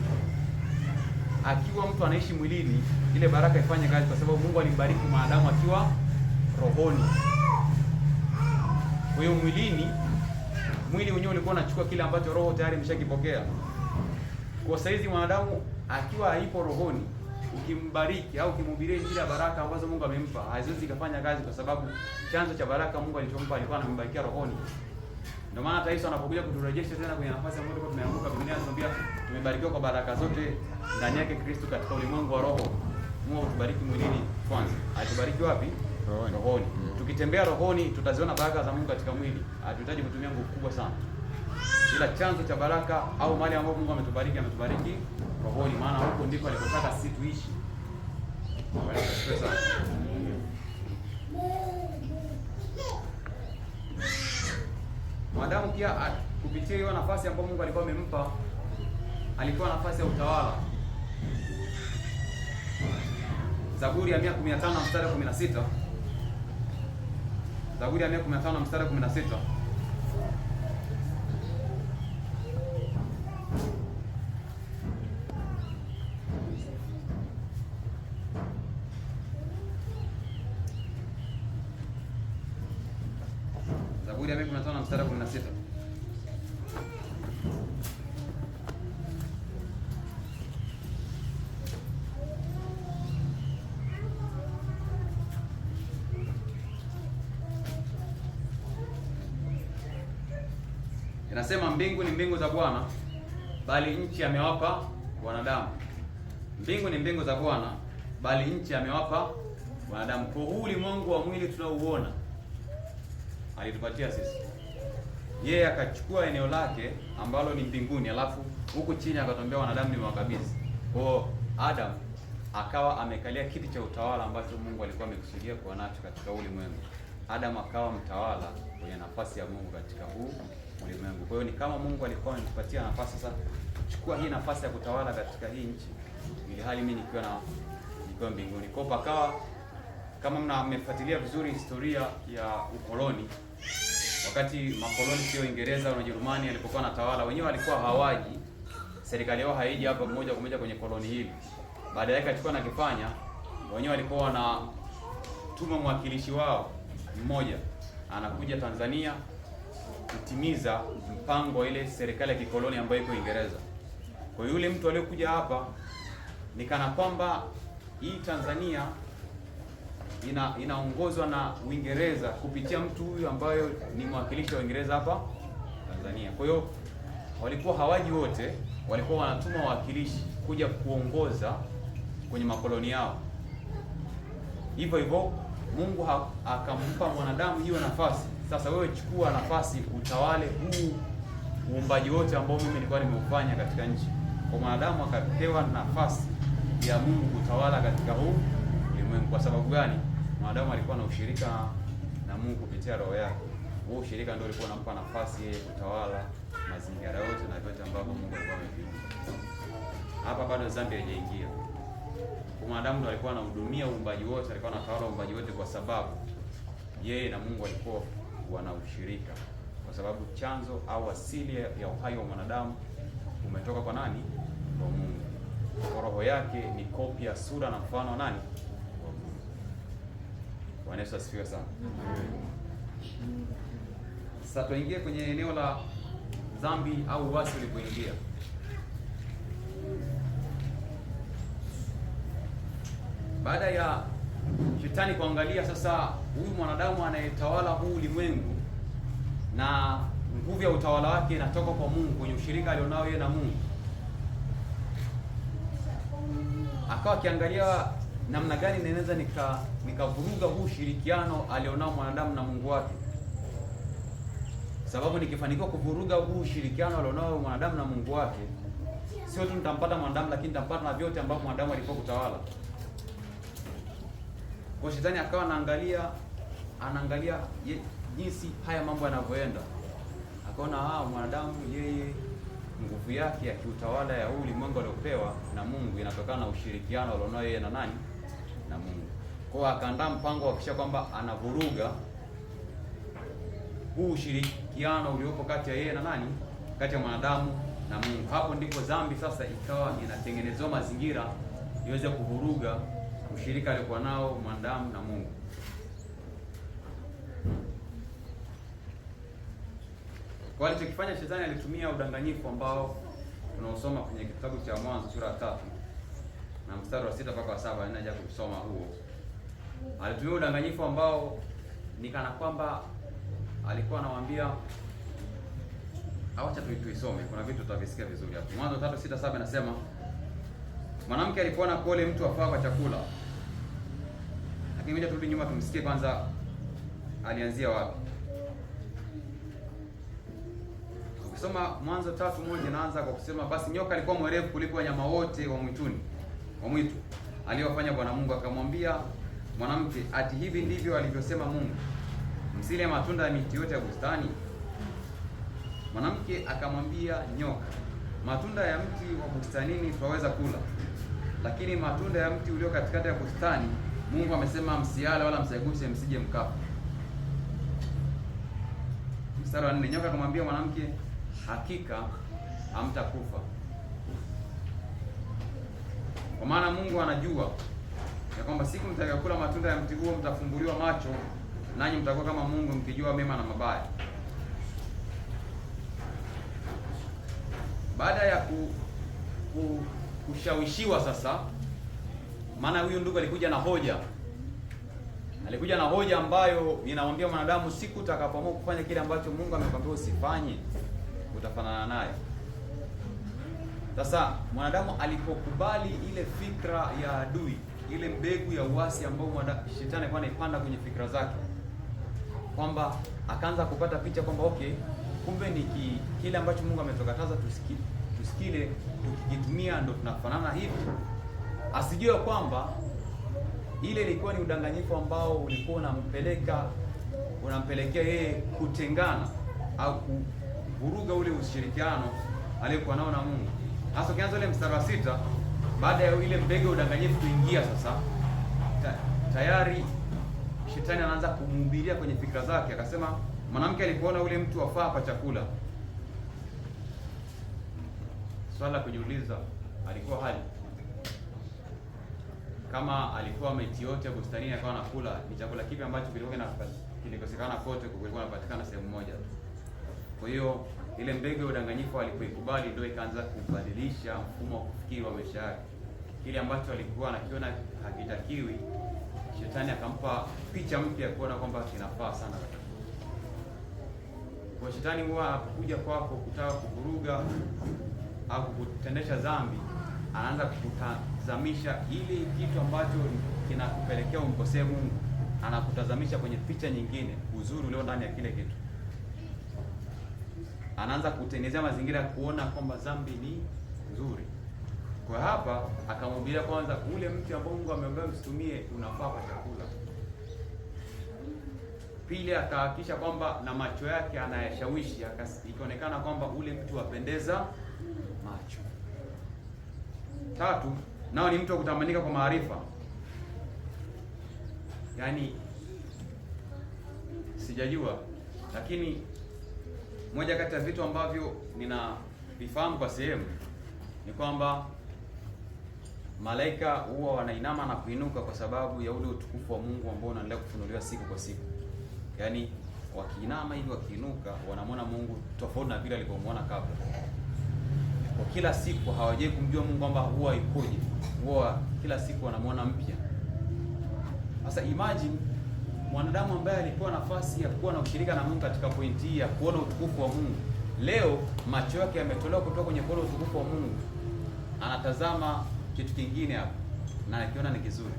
akiwa mtu anaishi mwilini, ile baraka ifanye kazi, kwa sababu Mungu alimbariki mwanadamu akiwa rohoni. Kwa hiyo mwili wenyewe ulikuwa unachukua kile ambacho roho tayari imeshakipokea. Kwa saizi mwanadamu akiwa haipo rohoni, ukimbariki au ukimhubiria injili ya baraka ambazo Mungu amempa, haziwezi kufanya kazi, kwa sababu chanzo cha baraka Mungu alichompa alikuwa anambarikia rohoni. Ndio maana hata Yesu anapokuja kuturejesha tena kwenye nafasi ambayo tulikuwa tumeanguka, Biblia inatuambia tumebarikiwa kwa baraka zote ndani yake Kristo katika ulimwengu wa roho. Mungu atubariki mwilini kwanza. Atubariki wapi? Rohoni. Tukitembea rohoni tutaziona baraka za Mungu katika mwili. Hatuhitaji kutumia nguvu kubwa sana. Ila chanzo cha baraka au mali ambayo Mungu ametubariki rohoni, maana huko ndipo alipotaka sisi tuishi. Mwanadamu pia kupitia hiyo nafasi ambayo Mungu alikuwa amempa, alikuwa nafasi ya utawala. Zaburi ya 115 mstari wa 16. Zaburi ya 115 mstari wa 16. Zaburi ya 115 mstari wa 16. Inasema mbingu ni mbingu za Bwana, bali nchi amewapa wanadamu. Mbingu ni mbingu za Bwana, bali nchi amewapa wanadamu. Kwa huu ulimwengu wa mwili tunaouona alitupatia sisi. Yeye akachukua eneo lake ambalo ni mbinguni, alafu huku chini akatwambia wanadamu ni wakabidhi. Kwa Adam akawa amekalia kiti cha utawala ambacho Mungu alikuwa amekusudia kuwa nacho katika ulimwengu. Adam akawa mtawala kwenye nafasi ya Mungu katika huu ulimwengu. Kwa hiyo ni kama Mungu alikuwa ametupatia nafasi sasa, chukua hii nafasi ya kutawala katika hii nchi, ili hali mimi nikiwa mbinguni. Kwa pakawa kama mmefuatilia vizuri historia ya ukoloni, wakati makoloni sio Uingereza na Ujerumani alipokuwa anatawala, wenyewe walikuwa hawaji, serikali yao haiji hapa moja kwa moja kwenye koloni hili. Baada yake achukua na kifanya, wenyewe walikuwa wanatuma mwakilishi wao mmoja anakuja Tanzania kutimiza mpango wa ile serikali ya kikoloni ambayo iko Uingereza. Kwa hiyo yule mtu aliyokuja hapa ni kana kwamba hii Tanzania inaongozwa na Uingereza kupitia mtu huyu ambayo ni mwakilishi wa Uingereza hapa Tanzania. Kwa hiyo walikuwa hawaji wote, walikuwa wanatuma wawakilishi kuja kuongoza kwenye makoloni yao. Hivyo hivyo Mungu akampa mwanadamu hiyo nafasi. Sasa wewe chukua nafasi utawale huu uumbaji wote ambao mimi nilikuwa nimeufanya katika nchi. Kwa mwanadamu akapewa nafasi ya Mungu kutawala katika huu ulimwengu. Kwa sababu gani? Mwanadamu alikuwa na ushirika na Mungu kupitia roho yake. Huo ushirika ndio ulikuwa unampa nafasi yeye kutawala mazingira yote na vyote ambavyo Mungu alikuwa ameviumba. Hapa bado dhambi haijaingia. Mwanadamu ndio alikuwa anahudumia uumbaji wote, alikuwa anatawala uumbaji wote, kwa sababu yeye na Mungu walikuwa wana ushirika. Kwa sababu chanzo au asili ya uhai wa mwanadamu umetoka kwa nani? Kwa Mungu. Kwa roho yake ni kopi ya sura na mfano nani? Bwana Yesu asifiwe sana. Sasa tuingie kwenye eneo la dhambi au uasi ulipoingia. Baada ya shetani kuangalia sasa huyu mwanadamu anayetawala huu ulimwengu na nguvu ya utawala wake inatoka kwa Mungu, kwenye ushirika alionao yeye na Mungu, akawa akiangalia namna gani ninaweza nikavuruga huu ushirikiano alionao mwanadamu na Mungu wake. Sababu nikifanikiwa kuvuruga huu ushirikiano alionao mwanadamu na Mungu wake, sio tu nitampata mwanadamu, lakini nitampata na vyote ambavyo mwanadamu alikuwa kutawala. Kwa shetani akawa anaangalia jinsi haya mambo yanavyoenda. Akaona mwanadamu yeye nguvu yake ya kiutawala ya huu ulimwengu aliopewa na Mungu inatokana na ushirikiano alionao yeye na nani? Na Mungu. Kwa hiyo akaandaa mpango wa kisha kwamba anavuruga huu ushirikiano uliopo kati ya yeye na nani? Kati ya mwanadamu na Mungu. Hapo ndipo dhambi sasa ikawa inatengenezewa mazingira iweze kuvuruga ushirika aliokuwa nao mwanadamu na Mungu. Kwa alichokifanya shetani, alitumia udanganyifu ambao tunaosoma kwenye kitabu cha Mwanzo sura ya 3 na mstari wa 6 mpaka wa 7. Ninaja kusoma huo. Alitumia udanganyifu ambao ni kana kwamba alikuwa anawaambia, acha tuisome, kuna vitu tutavisikia vizuri hapo. Mwanzo 3:6-7 inasema, mwanamke alipoona kule mtu afaa kwa chakula. Lakini ngoja turudi nyuma tumsikie kwanza alianzia wapi. Ukisoma Mwanzo 3:1 inaanza kwa kusema, basi nyoka alikuwa mwerevu kuliko wanyama wote wa mwitu aliyowafanya Bwana Mungu. Akamwambia mwanamke, ati hivi ndivyo alivyosema Mungu, msile matunda ya miti yote ya bustani? Mwanamke akamwambia nyoka, matunda ya mti wa bustanini twaweza kula, lakini matunda ya mti ulio katikati ya bustani Mungu amesema msiale wala msiguse, msije mkafa. Mstari wa 4, nyoka akamwambia mwanamke, hakika hamtakufa, kwa maana Mungu anajua ya kwamba siku mtakayokula matunda ya mti huo mtafumbuliwa macho, nanyi mtakuwa kama Mungu, mkijua mema na mabaya. Baada ya kushawishiwa sasa, maana huyu ndugu alikuja na hoja ambayo inamwambia mwanadamu, siku utakapoamua kufanya kile ambacho Mungu amekwambia usifanye, utafanana naye. Sasa mwanadamu alipokubali ile fikra ya adui, ile mbegu ya uasi ambayo shetani alikuwa anaipanda kwenye fikra zake, kwamba akaanza kupata picha kwamba okay, kumbe ni kile ambacho Mungu ametukataza tusikile, tukikitumia ndo tunafanana hivi. Asijue kwamba ile ilikuwa ni udanganyifu ambao ulikuwa unampelekea yeye kutengana au kuvuruga ule ushirikiano aliyokuwa nao na Mungu. Hasa ukianza ile mstari wa 6, baada ya ile mbegu ya udanganyifu kuingia sasa, tayari shetani anaanza kumhubiria kwenye fikra zake. Akasema mwanamke alipoona ule mtu wafaa kwa chakula. Swala la kujiuliza, alikuwa hali kama alikuwa miti yote ya bustanini akawa anakula, ni chakula kipi ambacho kilikosekana kote, kulikuwa inapatikana sehemu moja tu? Kwa hiyo ile mbegu ya udanganyifu alipoikubali ndio ikaanza kubadilisha mfumo wa kufikiri wa maisha yake. Kile ambacho alikuwa anakiona hakitakiwi, shetani akampa picha mpya ya kuona kwamba kinafaa sana. Kwa shetani huwa anapokuja kwako kutaka kuvuruga au kukutendesha dhambi, anaanza kukutazamisha ile kitu ambacho kinakupelekea umkosee Mungu, anakutazamisha kwenye picha nyingine, uzuri ulio ndani ya kile kitu. Anaanza kutengenezea mazingira kuona kwamba dhambi ni nzuri. Kwa hapa akamwambia kwanza, ule mti ambao Mungu ameambia msitumie unafaa kwa chakula. Pili, akahakikisha kwamba na macho yake anayashawishi, ikaonekana kwamba ule mtu wapendeza macho. Tatu, nao ni mtu wa kutamanika kwa maarifa. Yaani sijajua, lakini moja kati ya vitu ambavyo ninavifahamu kwa sehemu ni kwamba malaika huwa wanainama na kuinuka kwa sababu ya ule utukufu wa Mungu ambao unaendelea kufunuliwa siku kwa siku. Yaani wakiinama hivi, wakiinuka, wanamwona Mungu tofauti na vile alivyomwona kabla. Kwa kila siku hawajai kumjua Mungu kwamba huwa ikoje. Huwa kila siku wanamwona mpya. Sasa imagine mwanadamu ambaye alipewa nafasi ya kuwa na ushirika na Mungu katika pointi hii ya kuona utukufu wa Mungu, leo macho yake yametolewa kutoka kwenye kuona utukufu wa Mungu, anatazama kitu kingine hapo na anakiona ni kizuri.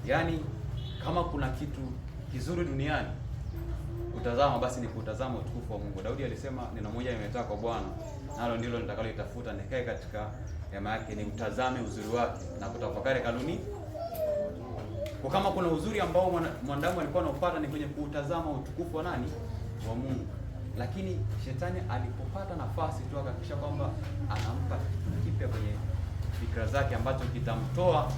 Yaani kama kuna kitu kizuri duniani utazama, basi ni kutazama utukufu wa Mungu. Daudi alisema, neno moja nimetoka kwa Bwana, nalo ndilo nitakalolitafuta, nikae katika hema yake, ni utazame uzuri wake na kutafakari kanuni. Kwa kama kuna uzuri ambao mwanadamu alikuwa anaupata ni kwenye kutazama utukufu wa nani? Wa Mungu. Lakini shetani alipopata nafasi tu akahakikisha kwamba anampa kipya kwenye fikra zake ambacho kitamtoa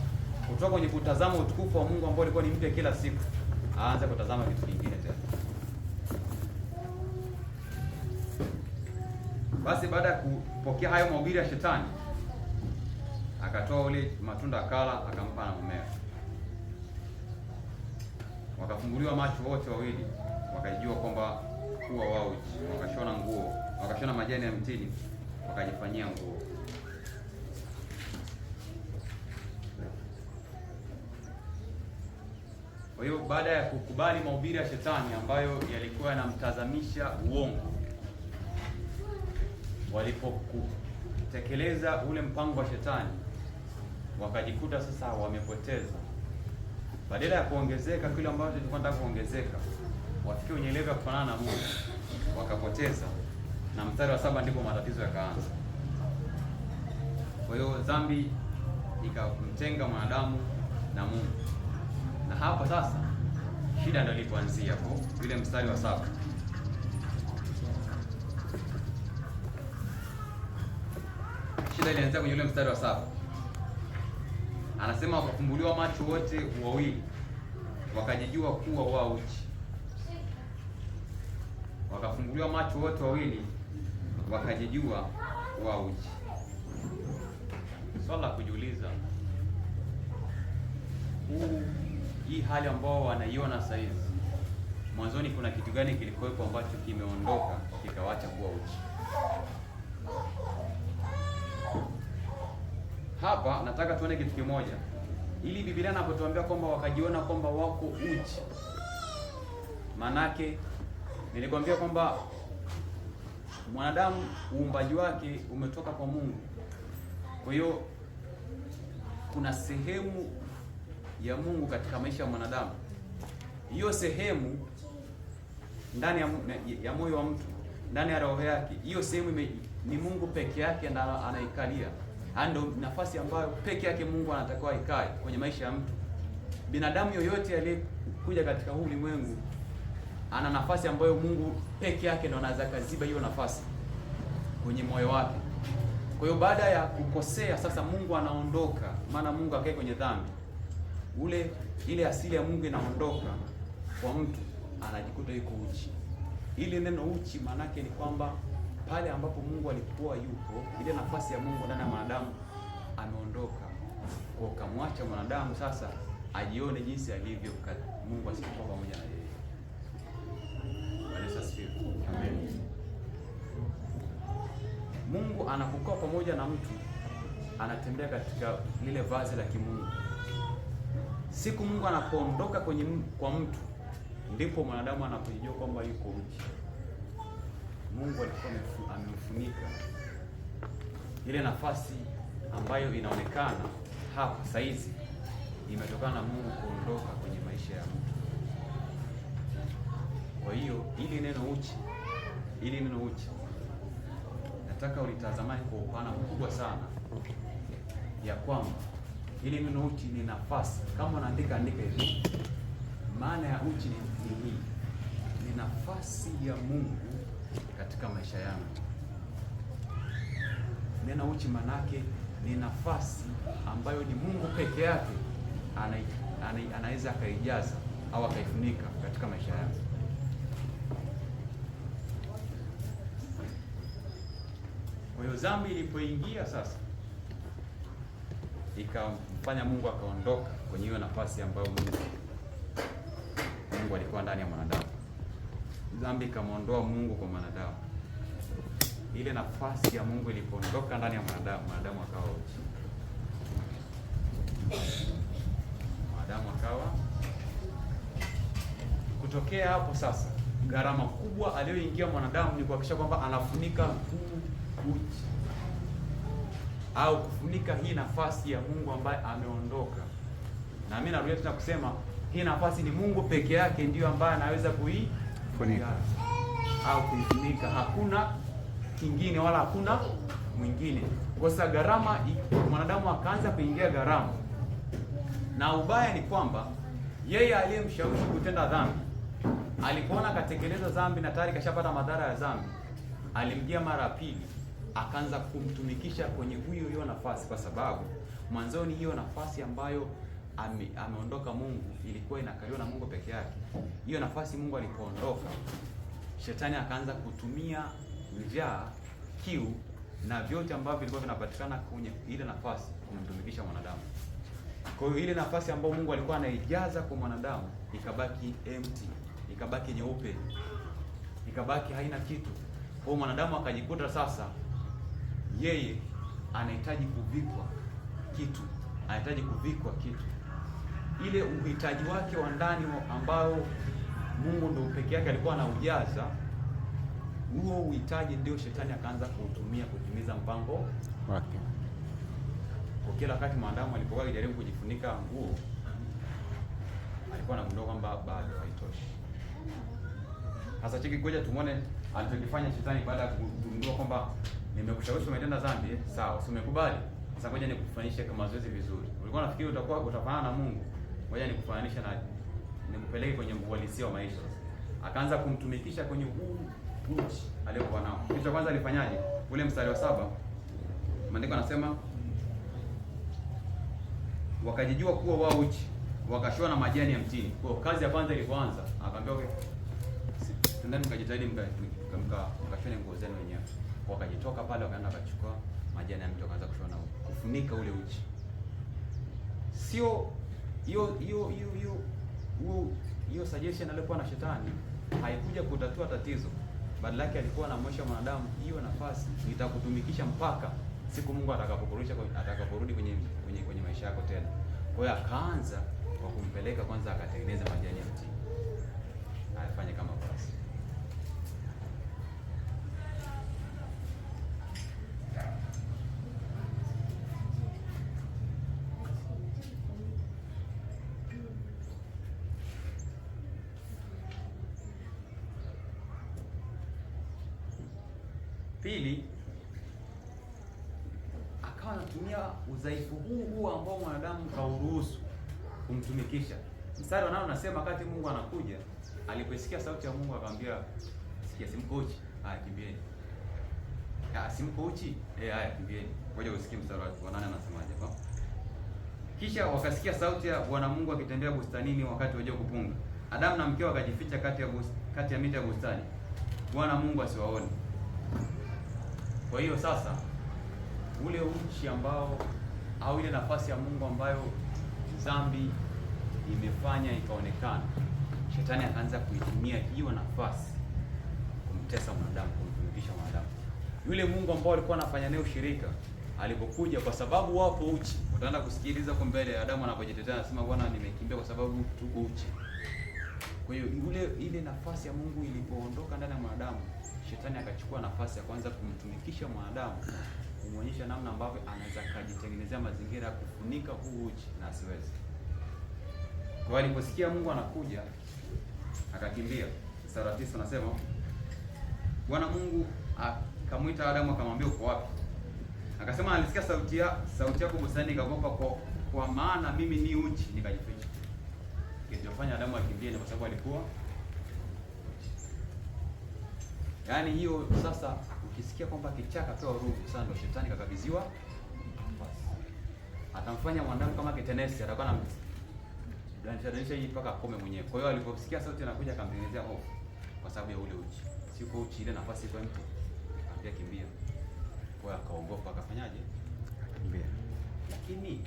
kutoka kwenye kutazama utukufu wa Mungu ambao ulikuwa ni mpya kila siku, aanze kutazama kitu kingine tena. Basi baada ya kupokea hayo mahubiri ya shetani, akatoa ule matunda akala, akampa na mumewe. Wakafunguliwa macho wote wawili, wakajua kwamba kuwa wao uchi, wakashona nguo, wakashona majani ya mtini, wakajifanyia nguo. Kwa hiyo baada ya kukubali mahubiri ya shetani ambayo yalikuwa yanamtazamisha uongo, walipotekeleza ule mpango wa shetani, wakajikuta sasa wamepoteza. Badala ya kuongezeka kile ambacho kilikuwa nataka kuongezeka, wafikie kwenye level ya kufanana na Mungu, wakapoteza. Na mstari wa 7 ndipo matatizo yakaanza. Kwa hiyo dhambi ikamtenga mwanadamu na Mungu. Na hapa sasa shida ndio ilipoanzia hapo, ile mstari wa 7. Shida ilianzia kwenye ule mstari wa 7. Anasema wakafumbuliwa macho wote wawili, wakajijua kuwa wao uchi. Wakafumbuliwa macho wote wawili, wakajijua wao uchi. Swala la kujiuliza, hii hali ambao wanaiona sasa hivi, mwanzoni kuna kitu gani kilikuwepo ambacho kimeondoka kikawacha kuwa uchi? Hapa nataka tuone kitu kimoja. Ili Biblia inapotuambia kwamba wakajiona kwamba wako uchi, manake nilikwambia kwamba mwanadamu uumbaji wake umetoka kwa Mungu. Kwa hiyo kuna sehemu ya Mungu katika maisha ya mwanadamu. Hiyo sehemu ndani ya moyo wa mtu, ndani ya roho yake, hiyo sehemu ni Mungu peke yake ndiye anaikalia. Ndio nafasi ambayo peke yake Mungu anatakiwa ikae kwenye maisha ya mtu. Binadamu yoyote aliyekuja katika huu ulimwengu ana nafasi ambayo Mungu peke yake ndo anaweza kaziba hiyo nafasi kwenye moyo wake. Kwa hiyo baada ya kukosea sasa Mungu anaondoka, maana Mungu akae kwenye dhambi. Ile asili ya Mungu inaondoka kwa mtu, anajikuta yuko uchi. Ile neno uchi maana yake ni kwamba pale ambapo Mungu alikuwa yupo, ile nafasi ya Mungu ndani ya mwanadamu ameondoka. Kwa kamwacha mwanadamu sasa ajione jinsi alivyo, Mungu asipokuwa pamoja na yeye. Bwana asifiwe. Amen. Mungu anapokuwa pamoja na mtu, anatembea katika lile vazi la kimungu. Siku Mungu anapoondoka kwa mtu, ndipo mwanadamu anapojua kwamba yuko uchi. Mungu alikuwa amemfunika ile nafasi ambayo inaonekana hapa saizi, imetokana na Mungu kuondoka kwenye maisha ya mtu. Kwa hiyo ili neno uchi nataka ulitazamani kwa upana mkubwa sana, ya kwamba ili neno uchi ni nafasi. Kama unaandika hivi, maana ya uchi ni hii: ni nafasi ya Mungu katika maisha yangu. Neno uchi manake ni nafasi ambayo ni Mungu peke yake anaweza akaijaza au akaifunika katika maisha yangu. Kwa hiyo dhambi ilipoingia sasa, ikamfanya Mungu akaondoka kwenye hiyo nafasi ambayo Mungu alikuwa ndani ya mwanadamu. Dhambi ikamwondoa Mungu kwa mwanadamu. Ile nafasi ya Mungu ilipoondoka ndani ya mwanadamu, mwanadamu akawa uchi. Mwanadamu akawa. Kutokea hapo sasa, gharama kubwa aliyoingia mwanadamu ni kuhakikisha kwamba anafunika huu uchi, au kufunika hii nafasi ya Mungu ambaye ameondoka. Na mimi narudia tena kusema hii nafasi ni Mungu peke yake ndiyo ambaye anaweza kuifunika au kuifunika. Hakuna kingine wala hakuna mwingine. Kwa sababu gharama, mwanadamu akaanza kuingia gharama. Na ubaya ni kwamba yeye aliyemshawishi kutenda dhambi, alipoona katekeleza dhambi na tayari kashapata madhara ya dhambi, alimjia mara pili, akaanza kumtumikisha kwenye hiyo nafasi, kwa sababu mwanzoni hiyo nafasi ambayo ameondoka Mungu ilikuwa inakaliwa na Mungu peke yake. Hiyo nafasi Mungu alipoondoka, shetani akaanza kutumia njaa, kiu na vyote ambavyo vilikuwa vinapatikana kwenye ile nafasi kumtumikisha mwanadamu. Kwa hiyo ile nafasi ambayo Mungu alikuwa anaijaza kwa mwanadamu ikabaki empty, ikabaki nyeupe, ikabaki haina kitu. Kwa hiyo mwanadamu akajikuta sasa yeye anahitaji kuvikwa kitu, anahitaji kuvikwa kitu. Ile uhitaji wake wa ndani ambao Mungu ndio peke yake alikuwa anaujaza, huo uhitaji ndio shetani akaanza kuutumia kutimiza mpango wake. Kwa kila wakati mwanadamu alipokuwa akijaribu kujifunika nguo, alikuwa anagundua kwamba bado haitoshi. Sasa cheki, ngoja tuone alichokifanya shetani baada ya kugundua kwamba nimekushawishi umetenda dhambi, sawa, si umekubali. Sasa ngoja nikufanyishe kama mazoezi vizuri. Ulikuwa unafikiri utafanana na Mungu, ngoja nikufananisha na nikupeleke kwenye uhalisia wa maisha. Akaanza kumtumikisha kwenye huu uchi aliyokuwa nao. Kitu cha kwanza alifanyaje? Ule mstari wa 7, maandiko yanasema wakajijua kuwa wao uchi, wakashona majani ya mtini. Kwa kazi ya kwanza ilipoanza, akaambia okay, twendeni mkajitahidi mkashone nguo zenu wenyewe. Wakajitoka pale, wakaenda wakachukua majani ya mti, wakaanza kushona kufunika ule uchi. Sio hiyo suggestion aliyokuwa na shetani haikuja kutatua tatizo, badala yake alikuwa anamwonyesha mwanadamu hiyo nafasi itakutumikisha mpaka siku Mungu atakaporudi kwenye maisha yako tena. Kwa hiyo akaanza kwa kumpeleka kwanza akatengeneza majani ya mti, afanye kama basi. Pili, akawa anatumia udhaifu huu ambao mwanadamu kauruhusu kumtumikisha. Mstari wa 8 unasema wakati Mungu anakuja, aliposikia sauti ya Mungu akamwambia, sikia, simko uchi? Haya, kimbieni. Simko uchi? Haya, kimbieni. Ngoja usikie mstari wa 8 anasemaje hapo. Kisha wakasikia sauti ya Bwana Mungu akitembea bustanini wakati wa jua kupunga. Adamu na mkeo wakajificha kati ya miti ya bustani, Bwana Mungu asiwaone. Kwa hiyo sasa ule uchi ambao au ile nafasi ya Mungu ambayo dhambi imefanya ikaonekana, shetani akaanza kuitumia hiyo nafasi kumtesa mwanadamu, kumtumikisha mwanadamu. Yule Mungu ambao alikuwa anafanya naye ushirika alipokuja, kwa sababu wapo uchi, utaenda kusikiliza kwa mbele Adamu anapojitetea anasema, Bwana, nimekimbia kwa sababu tuko uchi. Kwa hiyo ile nafasi ya Mungu ilipoondoka ndani ya mwanadamu, shetani akachukua nafasi ya kwanza kumtumikisha mwanadamu, kumwonyesha namna ambavyo anaweza kujitengenezea mazingira ya kufunika huu uchi na asiweze. Kwa aliposikia Mungu anakuja, akakimbia. Mstari wa 9 anasema, Bwana Mungu akamwita Adamu akamwambia, uko wapi? Akasema, alisikia sauti yako bustanini, nikaogopa kwa maana mimi ni uchi, nikajificha. Kilichofanya Adamu akimbie ni kwa sababu alikuwa. Yaani hiyo sasa, ukisikia kwamba kichaka pewa ruhusa, sasa ndio shetani kakabidhiwa nafasi. Atamfanya mwanadamu kama kitenesi, atakuwa na mdanisha hii mpaka akome mwenyewe. Kwa hiyo aliposikia sauti anakuja, akamtengenezea hofu kwa sababu ya ule uchi. Siko uchi, ile nafasi iko mtu. Akamwambia kimbia. Kwa hiyo akaogopa, akafanyaje? Akakimbia. Lakini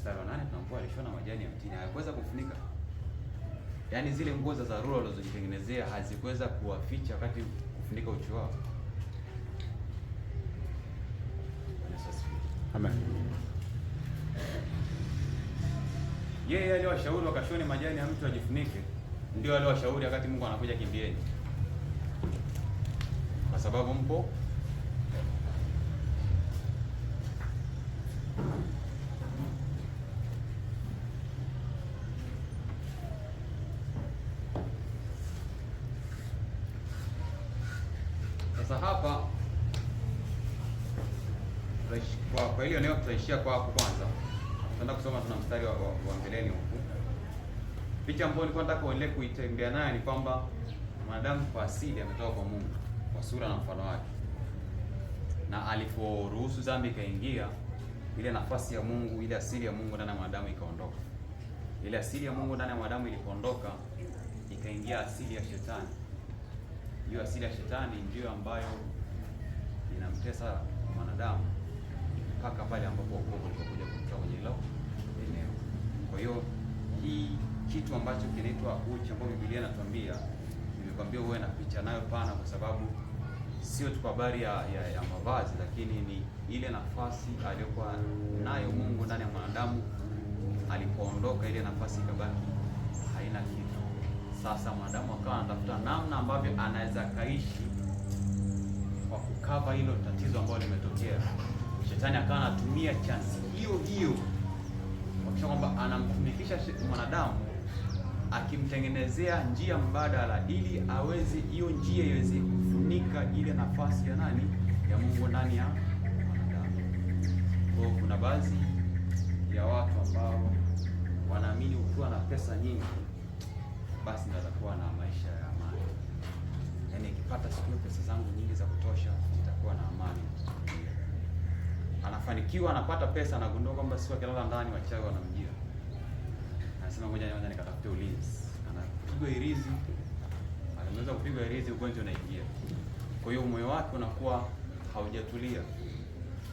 mstari wa 8 tunaambiwa alishona majani ya mtini, hayakuweza kufunika. Yaani zile nguo za dharura walizojitengenezea hazikuweza kuwaficha wakati kufunika uchi wao. Amen. Yeye aliwashauri wakashone majani ya mtu ajifunike, ndio aliwashauri wakati Mungu anakuja, kimbieni, kwa sababu mpo sasa. Hapa kwa hiyo leo tutaishia kwa hapo kwanza. Tutaenda kusoma, tuna mstari wa mbeleni huku. Picha ambayo nilikuwa nataka uendelee kuitembea nayo ni kwamba mwanadamu kwa asili ametoka kwa Mungu kwa sura na mfano wake, na aliporuhusu dhambi ikaingia, ile nafasi ya Mungu, ile asili ya Mungu ndani ya mwanadamu ikaondoka. Ile asili ya Mungu ndani ya mwanadamu ilipoondoka, ikaingia asili ya shetani. Hiyo asili ya shetani ndiyo ambayo inamtesa mwanadamu mpaka pale ambapo wokovu ulipokuja kutoka kwenye hilo eneo. Kwa hiyo hii kitu ambacho kinaitwa uchi, ambao Biblia inatuambia, nimekwambia uwe na picha nayo pana, kwa sababu sio tu habari ya mavazi, lakini ni ile nafasi aliyokuwa nayo Mungu ndani ya mwanadamu. Alipoondoka, ile nafasi ikabaki haina kitu. Sasa mwanadamu akawa anatafuta namna ambavyo anaweza kaishi kwa kukava hilo tatizo ambalo limetokea. Shetani akawa anatumia chansi hiyo wakisha kwamba anamtumikisha mwanadamu, akimtengenezea njia mbadala ili aweze hiyo njia iweze kufunika ile nafasi ya nani, ya Mungu ndani ya mwanadamu. Kwa kuna baadhi ya watu ambao wanaamini ukiwa na pesa nyingi basi ndio atakuwa na maisha ya amani. Yaani ikipata siku pesa zangu nyingi za kutosha nitakuwa na amani. Anafanikiwa, anapata pesa, anagundua kwamba siku akilala ndani wachawi wanamjia. Anasema ngoja nianze nikatafute ulinzi. Anapigwa irizi. Anaweza kupigwa irizi, ugonjwa unaingia. Kwa hiyo moyo wake unakuwa haujatulia.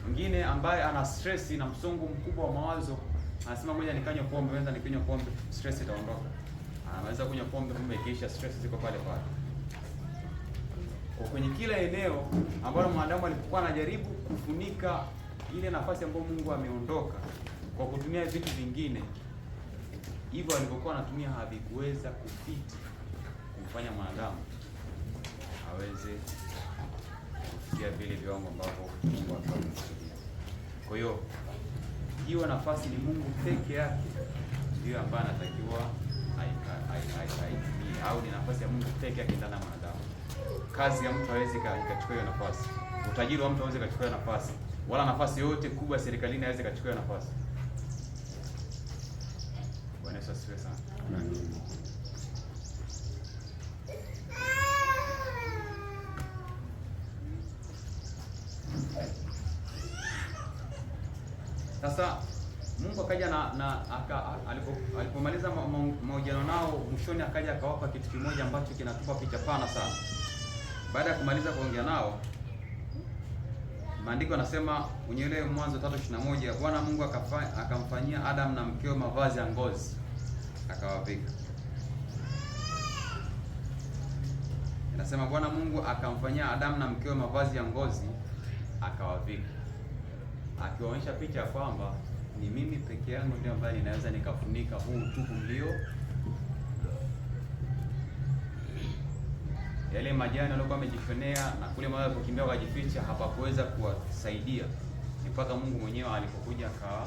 Mwingine ambaye ana stress na msongo mkubwa wa mawazo, anasema ngoja nikanywe pombe, wenda nikinywa pombe stress itaondoka. Anaweza kunywa pombe, kumbe ikiisha stress ziko pale pale. Kwa kwenye kila eneo ambalo mwanadamu alipokuwa anajaribu kufunika ile nafasi ambayo Mungu ameondoka kwa kutumia vitu vingine, hivyo alipokuwa anatumia havikuweza kufiti kumfanya mwanadamu aweze kufikia vile viwango ambavyo Mungu amekusudia. Kwa hiyo hiyo nafasi ni Mungu peke yake ndiyo ambaye anatakiwa aitumie, au ni nafasi ya Mungu peke yake ndani ya mwanadamu. Kazi ya mtu hawezi ikachukua hiyo nafasi. Utajiri wa mtu hawezi ikachukua hiyo nafasi. Wala nafasi yote kubwa serikalini hawezi ikachukua hiyo nafasi. Bwana Yesu asifiwe sana. Sasa Mungu akaja alipomaliza mahojiano nao mwishoni, akaja akawapa kitu kimoja ambacho kinatupa picha pana sana. Baada ya kumaliza kuongea nao, maandiko yanasema kwenye ile Mwanzo 3:21, Bwana Mungu akamfanyia Adam na mkeo mavazi ya ngozi akawavika. Inasema Bwana Mungu akamfanyia Adam na mkeo mavazi ya ngozi akawavika, akiwaonyesha picha ya kwamba ni mimi peke yangu ndio ambaye ninaweza nikafunika huu utupu mlio. Yale majani waliokuwa wamejishonea na kule mahali kukimbia wakajificha, hapakuweza kuwasaidia mpaka Mungu mwenyewe alipokuja akachinja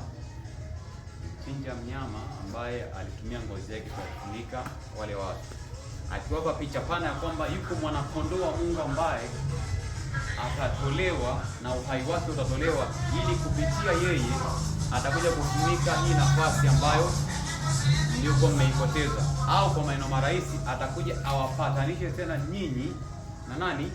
mnyama ambaye alitumia ngozi yake kufunika wale watu, akiwapa picha pana ya kwamba yuko mwanakondoo wa Mungu ambaye atatolewa na uhai wake utatolewa, ili kupitia yeye atakuja kufunika hii nafasi ambayo mliokuwa mmeipoteza, au kwa maneno marahisi atakuja awapatanishe tena nyinyi na nani,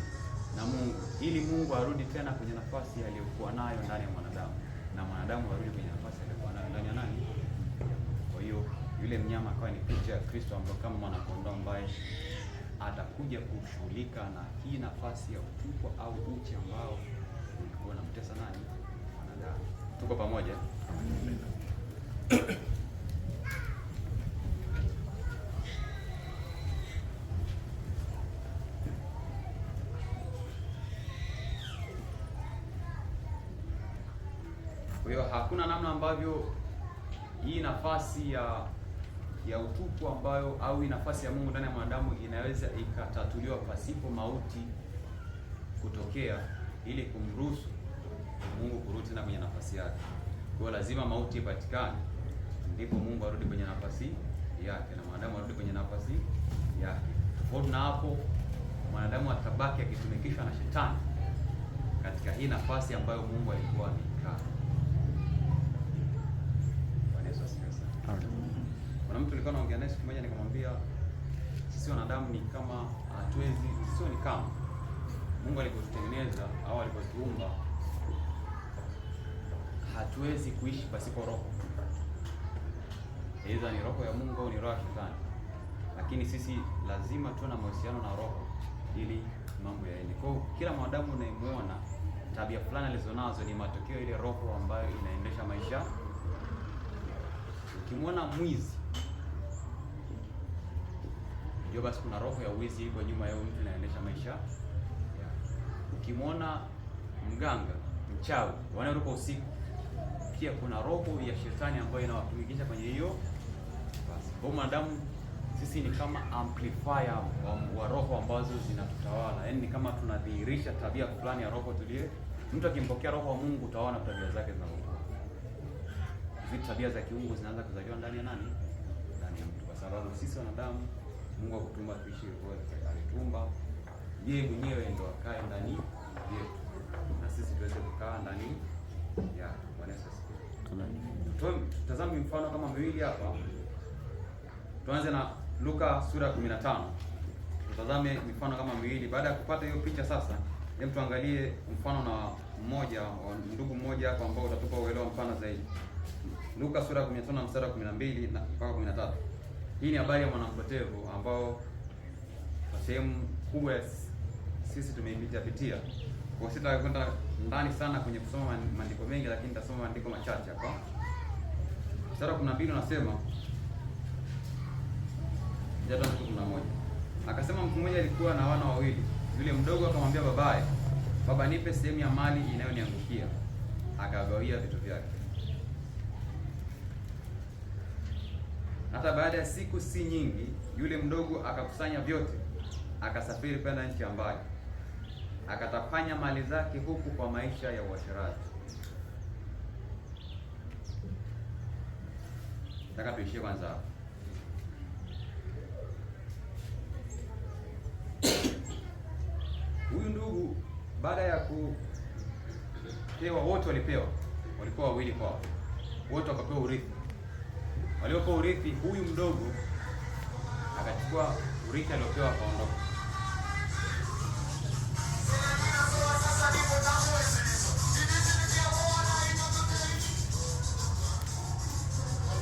na Mungu, ili Mungu arudi tena kwenye nafasi aliyokuwa nayo ndani ya mwanadamu, na mwanadamu arudi kwenye nafasi aliyokuwa nayo ndani ya nani. Kwa hiyo yule mnyama akawa ni picha ya Kristo ambaye kama mwanakondoo ambaye atakuja kushughulika na hii nafasi ya utupu au uchi ambao ulikuwa unamtesa nani, mwanadamu. Tuko pamoja? Kwa hiyo hakuna namna ambavyo hii nafasi ya utupu ambayo au hii nafasi ya Mungu ndani ya mwanadamu inaweza ikatatuliwa pasipo mauti kutokea ili kumruhusu Mungu kurudi tena kwenye nafasi yake. Kwa hiyo lazima mauti ipatikane ndipo Mungu arudi kwenye nafasi yake na mwanadamu arudi kwenye nafasi yake. Tofauti na hapo, mwanadamu atabaki akitumikishwa na shetani katika hii nafasi ambayo Mungu alikuwa amekaa. Kuna mtu alikuwa anaongea naye siku moja, nikamwambia sisi wanadamu ni kama hatuwezi, sio ni kama Mungu alipotutengeneza au alipotuumba, hatuwezi kuishi pasipo roho. Aidha ni roho ya Mungu au ni roho ya shetani. Lakini sisi lazima tuwe na mahusiano na roho ili mambo yaende. Kwa hiyo kila mwanadamu unayemuona tabia fulani alizonazo ni matokeo ile roho ambayo inaendesha maisha. Ukimwona mwizi, ndio basi kuna roho ya uwizi iko nyuma ya mtu inaendesha maisha. Ukimwona mganga, mchawi, wanaoruka usiku, pia kuna roho ya shetani ambayo inawatumikisha kwenye hiyo. Basi kwa mwanadamu sisi ni kama amplifier wa roho ambazo zinatutawala. Yaani ni kama tunadhihirisha tabia fulani ya roho tulie. Mtu akimpokea roho wa Mungu utaona tabia zake zinakuwa. Hizi tabia za kiungu zinaanza kuzaliwa ndani ya nani? Ndani ya mtu. Kwa sababu sisi wanadamu Mungu akutumba tuishi wote. Alitumba yeye mwenyewe ndio akae ndani yetu. Na sisi tuweze kukaa ndani ya Bwana Yesu. Tutazame mfano kama miwili hapa. Tuanze na Luka sura ya 15. Tutazame mifano kama miwili. Baada ya kupata hiyo picha sasa, hem tuangalie mfano na mmoja wa ndugu mmoja hapa ambao utatupa uelewa mpana zaidi. Luka sura ya 15 mstari wa 12 na mpaka 13. Hii ni habari ya mwanampotevu ambao kwa sehemu kubwa sisi tumeipitia. Kwa sitakwenda ndani sana kwenye kusoma maandiko mengi, lakini nitasoma maandiko machache hapa. Mstari wa 12 unasema Jadon 11. Akasema mtu mmoja alikuwa na wana wawili. Yule mdogo akamwambia babaye, "Baba, nipe sehemu ya mali inayoniangukia." Akagawia vitu vyake. Hata baada ya siku si nyingi, yule mdogo akakusanya vyote, akasafiri kwenda nchi ya mbali. Akatapanya mali zake huku kwa maisha ya uasherati. Nataka tuishie kwanza hapo. Huyu ndugu baada ya kupewa, wote walikuwa wawili kwao, wote wakapewa urithi. Waliopewa urithi, huyu mdogo akachukua urithi aliopewa akaondoka.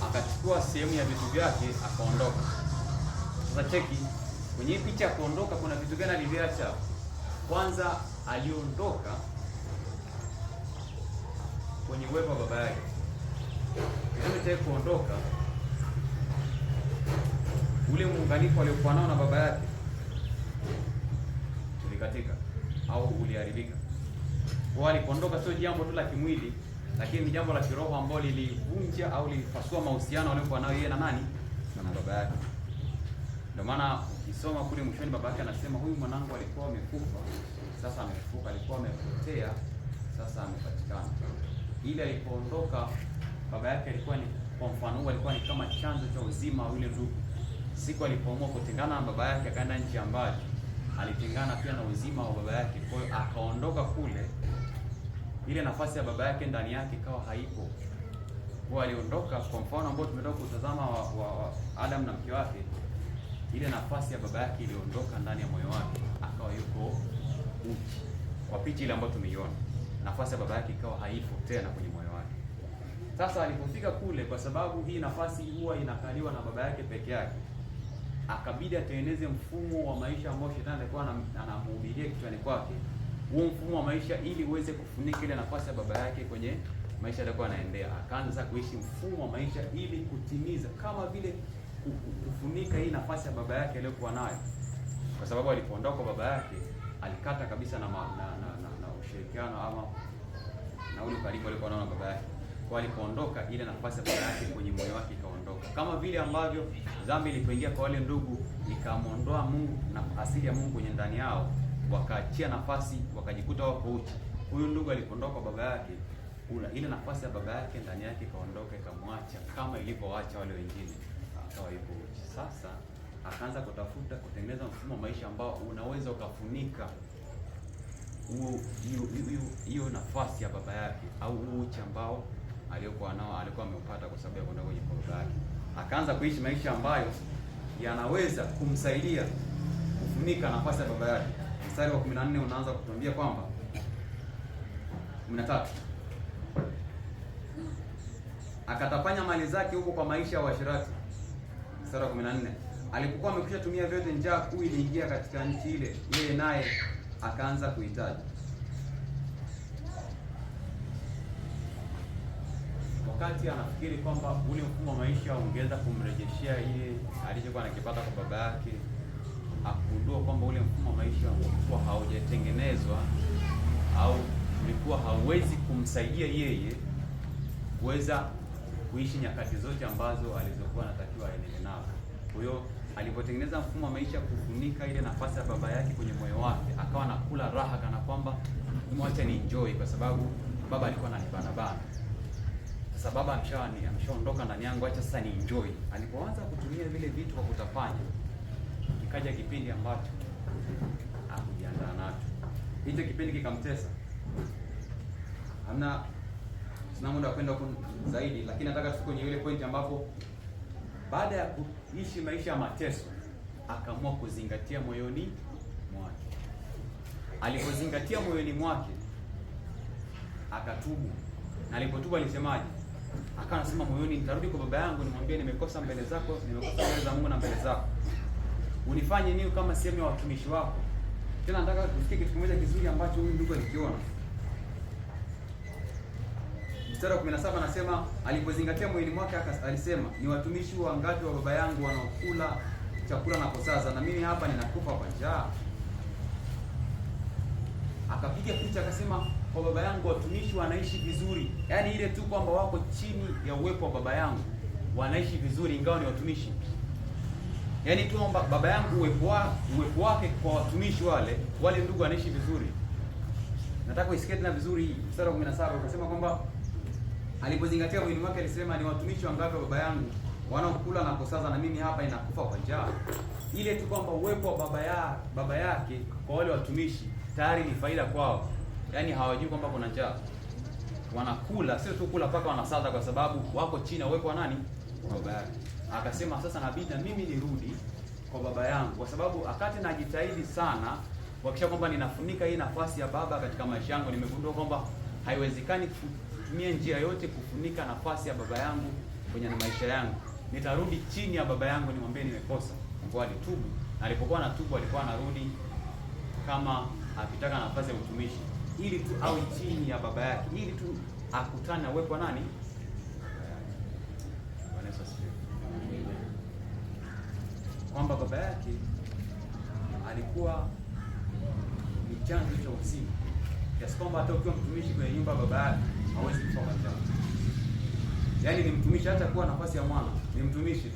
Akachukua sehemu ya vitu vyake akaondoka. Sasa cheki kwenye hii picha ya kuondoka, kuna vitu gani aliviacha? Kwanza aliondoka kwenye uwepo wa baba yake. Kitendo cha kuondoka, ule muunganiko aliokuwa nao na baba yake ulikatika au uliharibika. Kwa alipoondoka sio jambo tu la kimwili, lakini ni jambo la kiroho ambalo lilivunja au lilipasua mahusiano aliokuwa nayo yeye na nani? Na baba yake. Ndio maana ukisoma kule mwishoni baba yake anasema huyu mwanangu alikuwa amekufa, sasa amefufuka, alikuwa amepotea, sasa amepatikana. Ile alipoondoka baba yake alikuwa ni, kwa mfano huu, alikuwa ni kama chanzo cha uzima wa yule ndugu. Siku alipoamua kutengana na baba yake akaenda nchi ya mbali, alitengana pia na uzima wa baba yake. Kwa hiyo akaondoka kule, ile nafasi ya baba yake ndani yake ikawa haipo. Kwa aliondoka, kwa mfano ambao tumetoka kutazama wa Adam na mke wake, ile nafasi ya baba yake iliondoka ndani ya moyo wake, akawa yuko uchi. Kwa picha ile ambayo tumeiona, nafasi ya baba yake ikawa haipo tena kwenye moyo wake. Sasa alipofika kule, kwa sababu hii nafasi huwa inakaliwa na baba yake peke yake, akabidi atengeneze mfumo wa maisha ambao shetani alikuwa anamhubiria kichwani kwake, huo mfumo wa maisha ili uweze kufunika ile nafasi ya baba yake kwenye maisha yalikuwa yanaendea. Akaanza sasa kuishi mfumo wa maisha ili kutimiza, kama vile kufunika hii nafasi ya baba yake aliyokuwa nayo, kwa sababu alipoondoka kwa baba yake alikata kabisa na ushirikiano ama na ule karibu alikuwa nao na baba yake. Kwa alipoondoka, ile nafasi ya baba yake kwenye moyo wake ikaondoka, kama vile ambavyo dhambi ilipoingia kwa wale ndugu ikamwondoa Mungu na asili ya Mungu kwenye ndani yao, wakaachia nafasi, wakajikuta wako uchi. Huyu ndugu alipoondoka kwa baba yake, ile nafasi ya baba yake ndani yake ikaondoka, ikamwacha kama ilivyoacha wale wengine, akawa yuko uchi. Sasa akaanza kutafuta kutengeneza mfumo wa maisha ambao unaweza ukafunika hiyo nafasi ya baba yake au uchi ambao alikuwa nao, alikuwa ameupata kwa sababu ya kwenda kwenye baba yake. Akaanza kuishi maisha ambayo yanaweza kumsaidia kufunika nafasi ya baba yake. Mstari wa 14 unaanza kutuambia kwamba 13, akatapanya mali zake huko kwa maisha ya uasherati. Mstari wa 14, alipokuwa amekwisha tumia vyote, njaa kuu iliingia katika nchi ile, yeye naye akaanza kuhitaji. Wakati anafikiri kwamba ule mfumo wa maisha ungeweza kumrejeshea ile alichokuwa anakipata kwa baba yake, akugundua kwamba ule mfumo wa maisha ulikuwa haujatengenezwa au ulikuwa hauwezi kumsaidia yeye kuweza kuishi nyakati zote ambazo alizokuwa anatakiwa aendelee nazo. Kwa hiyo alipotengeneza mfumo wa maisha kufunika ile nafasi ya baba yake kwenye moyo wake, akawa nakula raha kana kwamba mwacha ni enjoy, kwa sababu baba alikuwa ananibana bana. Sasa baba ameshaondoka ndani yangu, acha sasa ni enjoy. Alipoanza kutumia vile vitu kwa kutafanya, ikaja kipindi ambacho hakujiandaa nacho. Hicho kipindi kikamtesa. Sina muda wa kwenda zaidi, lakini nataka tufike kwenye ile point ambapo baada ya kuishi maisha ya mateso akaamua kuzingatia moyoni mwake. Alipozingatia moyoni mwake akatubu. Na alipotubu alisemaje? Akawa anasema moyoni, nitarudi kwa baba yangu nimwambie nimekosa mbele zako, nimekosa mbele za Mungu na mbele zako. Unifanye nini kama sehemu ya watumishi wako? Tena nataka kusikia kitu kimoja kizuri ambacho huyu ndugu alikiona. Mstari wa 17 anasema alipozingatia moyoni mwake alisema, ni watumishi wangapi wa baba yangu wanaokula chakula na kusaza, na mimi hapa ninakufa kwa njaa. Akapiga picha akasema, kwa baba yangu watumishi wanaishi vizuri. Yaani ile tu kwamba wako chini ya uwepo wa baba yangu wanaishi vizuri ingawa ni watumishi. Yaani tu kwamba baba yangu uwepo wake kwa watumishi wale ndugu wanaishi vizuri. Nataka uisikie tena vizuri hii. Mstari wa 17 ukasema kwamba alipozingatia moyoni mwake alisema, ni watumishi wangapi wa baba yangu wanaokula na kusaza, na mimi hapa ninakufa kwa njaa. Ile tu kwamba uwepo wa baba yake kwa wale watumishi tayari ni faida kwao. Yaani hawajui kwamba kuna njaa. Wanakula, sio tu kula paka wanasaza, kwa sababu wako chini ya uwepo wa nani? Wa baba yake. Akasema sasa nabidi na mimi nirudi kwa baba yangu, kwa sababu wakati najitahidi sana kuhakikisha kwamba ninafunika hii nafasi ya baba katika maisha yangu, nimegundua kwamba haiwezekani kutumia njia yote kufunika nafasi ya baba yangu kwenye maisha yangu. Nitarudi chini ya baba yangu nimwambie nimekosa. Kwa alitubu, na alipokuwa anatubu alikuwa anarudi kama akitaka nafasi ya utumishi, ili tu awe chini ya baba yake, ili tu akutane na uwepo wa nani? Bwana Yesu asifiwe. Kwamba baba yake alikuwa ni chanzo cha uzima, kiasi kwamba hata ukiwa mtumishi kwenye nyumba ya baba yake hawezi kufa kwa njaa. Yaani ni mtumishi, hata kuwa nafasi ya mwana ni mtumishi,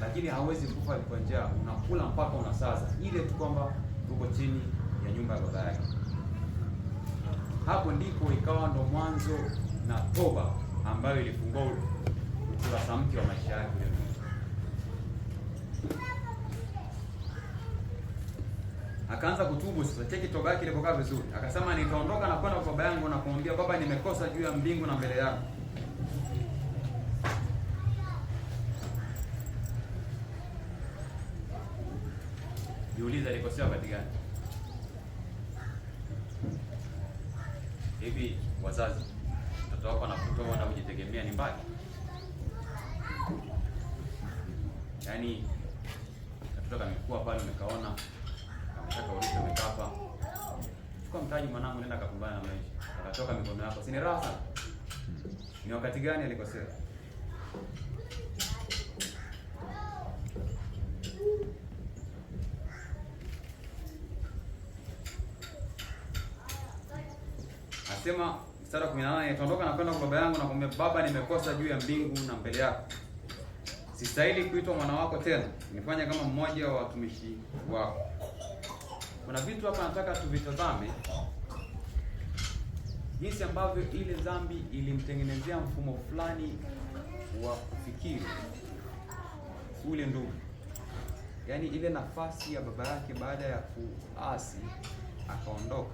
lakini hawezi kufa kwa njaa. Unakula mpaka unasaza, ile tu kwamba uko chini ya nyumba ya baba yake. Hapo ndipo ikawa ndo mwanzo na toba ambayo ilifungua ukurasa mpya wa maisha yake. Akaanza kutubu sasa. Cheki toba yake ilipokaa vizuri. Akasema, nitaondoka na kwenda kwa baba yangu na kumwambia, baba, nimekosa juu ya mbingu na mbele yako. Jiulize alikosea wakati gani? Hivi wazazi, mtoto wako anakutoa na kujitegemea ni mbali? Yaani mtoto kamekuwa pale, umekaona ametaka ulisha umekapa, chukua mtaji mwanangu, nenda kapambana na maisha, akatoka mikono yako, si ni raha sana? Ni wakati gani alikosea? Asema mstari wa 18, nitaondoka na kwenda kwa baba yangu na kumwambia, Baba, nimekosa juu ya mbingu na mbele yako. Sistahili kuitwa mwana wako tena. Nifanye kama mmoja wa watumishi wako. Kuna vitu hapa nataka tuvitazame, jinsi ambavyo ile dhambi ilimtengenezea mfumo fulani wa kufikiri ule ndugu. Yaani ile nafasi ya baba yake baada ya kuasi akaondoka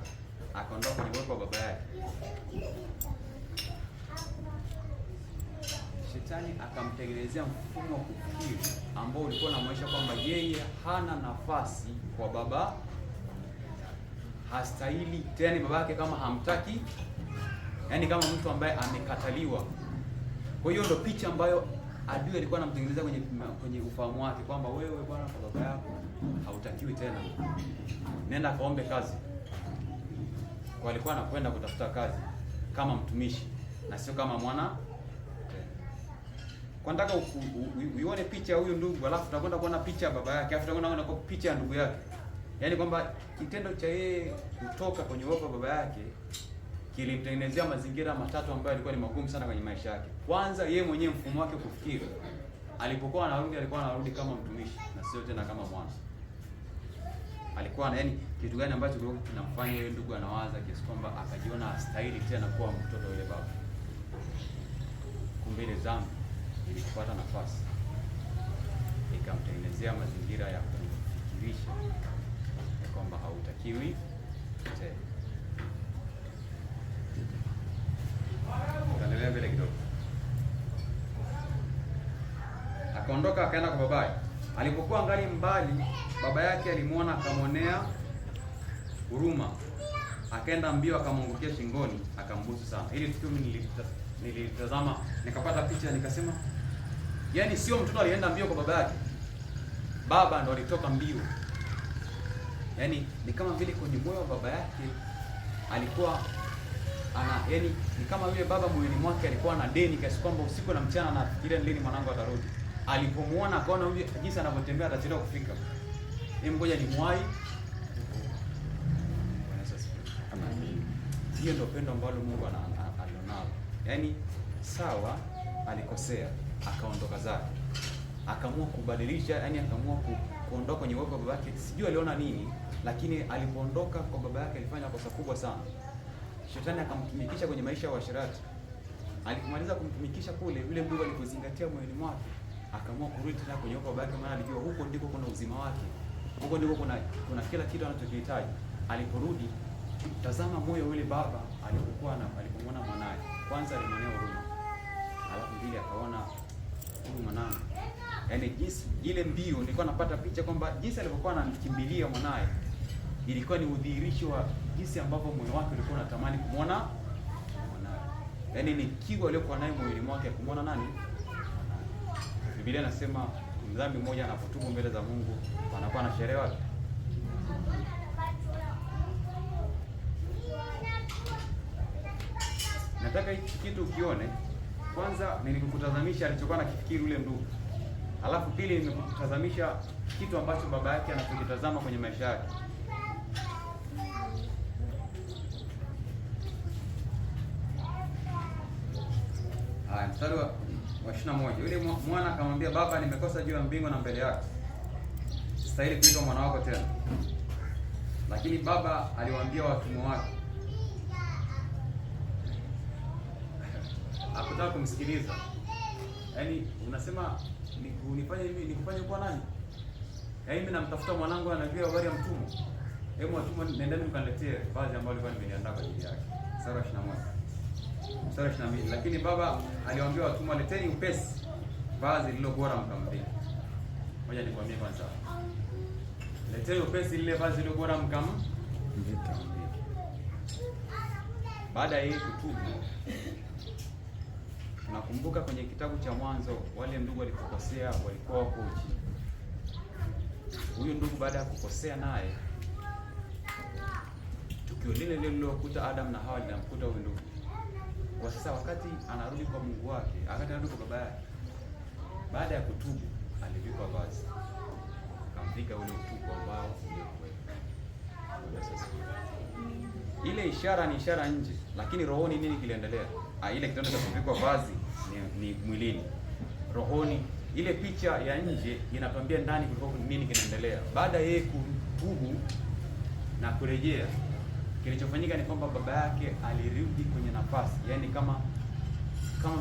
kwenye uwepo wa baba yake. Shetani akamtengenezea mfumo wa kufikiri ambao ulikuwa unamwonyesha kwamba yeye hana nafasi kwa baba, hastahili tena baba yake, kama hamtaki, yaani kama mtu ambaye amekataliwa. Kwa hiyo ndio picha ambayo adui alikuwa anamtengenezea kwenye ufahamu wake kwamba wewe bwana, kwa baba yako hautakiwi tena, nenda kaombe kazi. Kwa alikuwa anakwenda kutafuta kazi kama mtumishi na sio kama mwana. Kwa nataka uione picha ya huyu ndugu, alafu tutakwenda kuona picha ya baba yake, alafu tutakwenda kuona picha ya ndugu yake. Yaani kwamba kitendo cha yeye kutoka kwenye uwepo wa baba yake kilimtengenezea mazingira matatu ambayo yalikuwa ni magumu sana kwenye maisha yake. Kwanza, yeye mwenyewe mfumo wake kufikiri, alipokuwa anarudi alikuwa anarudi kama mtumishi na sio tena kama mwana. Alikuwa yaani kitu gani ambacho kilikuwa kinamfanya yeye ndugu anawaza kiasi kwamba akajiona hastahili tena kuwa mtoto yule baba. Kumbe ile dhambi ilipata nafasi ikamtengenezea mazingira ya kufikirisha kwamba hautakiwi tena. Tuendelee mbele kidogo. Akaondoka akaenda kwa babaye. Alipokuwa ngali mbali, baba yake alimuona, akamwonea huruma, akaenda mbio akamwangukia shingoni, akambusu sana. Hili tukio nilitazama nikapata picha, nikasema yaani sio mtoto alienda mbio kwa baba yake, baba ndo alitoka mbio. Yaani ni kama vile kwenye moyo wa baba yake alikuwa yaani ni kama yule baba moyoni mwake alikuwa na deni kiasi kwamba usiku na mchana anafikiria lini mwanangu atarudi. Alipomuona akaona huyu jinsi anavyotembea atachelewa kufika. Ngoja ni mwai. Hiyo ndio pendo ambalo Mungu alionalo. Yaani sawa, alikosea, akaondoka zake. Akaamua kubadilisha, yaani akaamua kuondoka kwenye uwepo wa baba yake. Sijui aliona nini, lakini alipoondoka kwa baba yake alifanya kosa kubwa sana. Shetani akamtumikisha kwenye maisha ya uasherati. Alipomaliza kumtumikisha kule, yule ndugu alipozingatia moyoni mwake, akaamua kurudi tena kwenye uwepo wa baba yake, maana alijua huko ndiko kuna uzima wake. Huko ndiko kuna kila kitu anachokihitaji. Aliporudi, tazama moyo yule baba alipomwona mwanae. Kwanza alimwonea huruma. Alafu pili akaona huyu mwanangu. Yaani jinsi ile mbio nilikuwa napata picha kwamba jinsi alivyokuwa anamkimbilia mwanae ilikuwa ni udhihirisho wa jinsi ambavyo moyo wake ulikuwa unatamani kumwona mwanae. Yaani ni kiu aliyokuwa nayo moyoni mwake kumwona nani? Biblia inasema mdhambi mmoja anapotubu mbele za Mungu anakuwa na sherehe wapi? Nataka hiki kitu ukione. Kwanza nilikutazamisha alichokuwa anakifikiri ule ndugu. Alafu pili nimekutazamisha kitu ambacho baba yake anachokitazama kwenye maisha yake. Mstari wa 21. Yule mwana akamwambia, Baba, nimekosa juu ya mbingu na mbele yako. Sistahili kuitwa mwana wako tena. Lakini baba aliwaambia watumwa wake. Hakutaka kumsikiliza. Yaani unasema unifanye hivi, nikufanye kwa nani? Yaani mimi namtafuta mwanangu anajua habari ya mtumwa. Hebu watumwa nendeni mkaniletee vazi ambalo nilikuwa nimeliandaa kwa ajili yake. Mstari wa 21. Mstari 22. Lakini baba aliwaambia watumwa, leteni upesi vazi lilo bora mkamvike. Ngoja nikwambie kwanza. Leteni upesi lile vazi lilo bora mkamvike. Baada ya yeye kutubu, nakumbuka kwenye kitabu cha Mwanzo wale ndugu walipokosea walikuwa wako uchi. Huyu ndugu baada ya kukosea naye, tukio lile lile lilokuta Adam na Hawa linamkuta huyu ndugu. Kwa sasa wakati anarudi kwa Mungu wake, wakati anarudi kwa baba yake, baada ya kutubu alivikwa vazi, akamvika ule utupu ambao uliokuwepo. Ile ishara ni ishara nje, lakini rohoni nini kiliendelea? Ile kitendo cha kuvikwa vazi ni mwilini. Rohoni ile picha ya nje inatuambia ndani kulikuwa nini kinaendelea. Baada yeye kutubu na kurejea, kilichofanyika ni kwamba baba yake alirudi kwenye nafasi, yaani kama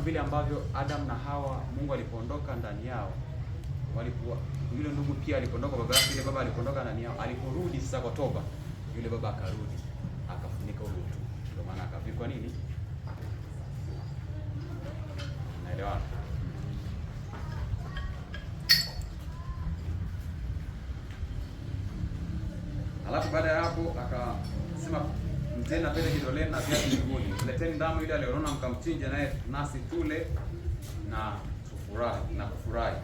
vile ambavyo Adam na Hawa Mungu alipoondoka ndani yao, walikuwa yule ndugu pia alipoondoka baba yake, yule baba alipoondoka ndani yao, aliporudi sasa kwa toba, yule baba akarudi akafunika ule utu, ndio maana akavikwa nini. Naelewa. Alafu baada ya hapo akasema, mteni na pete kidoleni na viatu miguuni, leteni ndama yule alionona mkamchinja, naye nasi tule na kufurahi.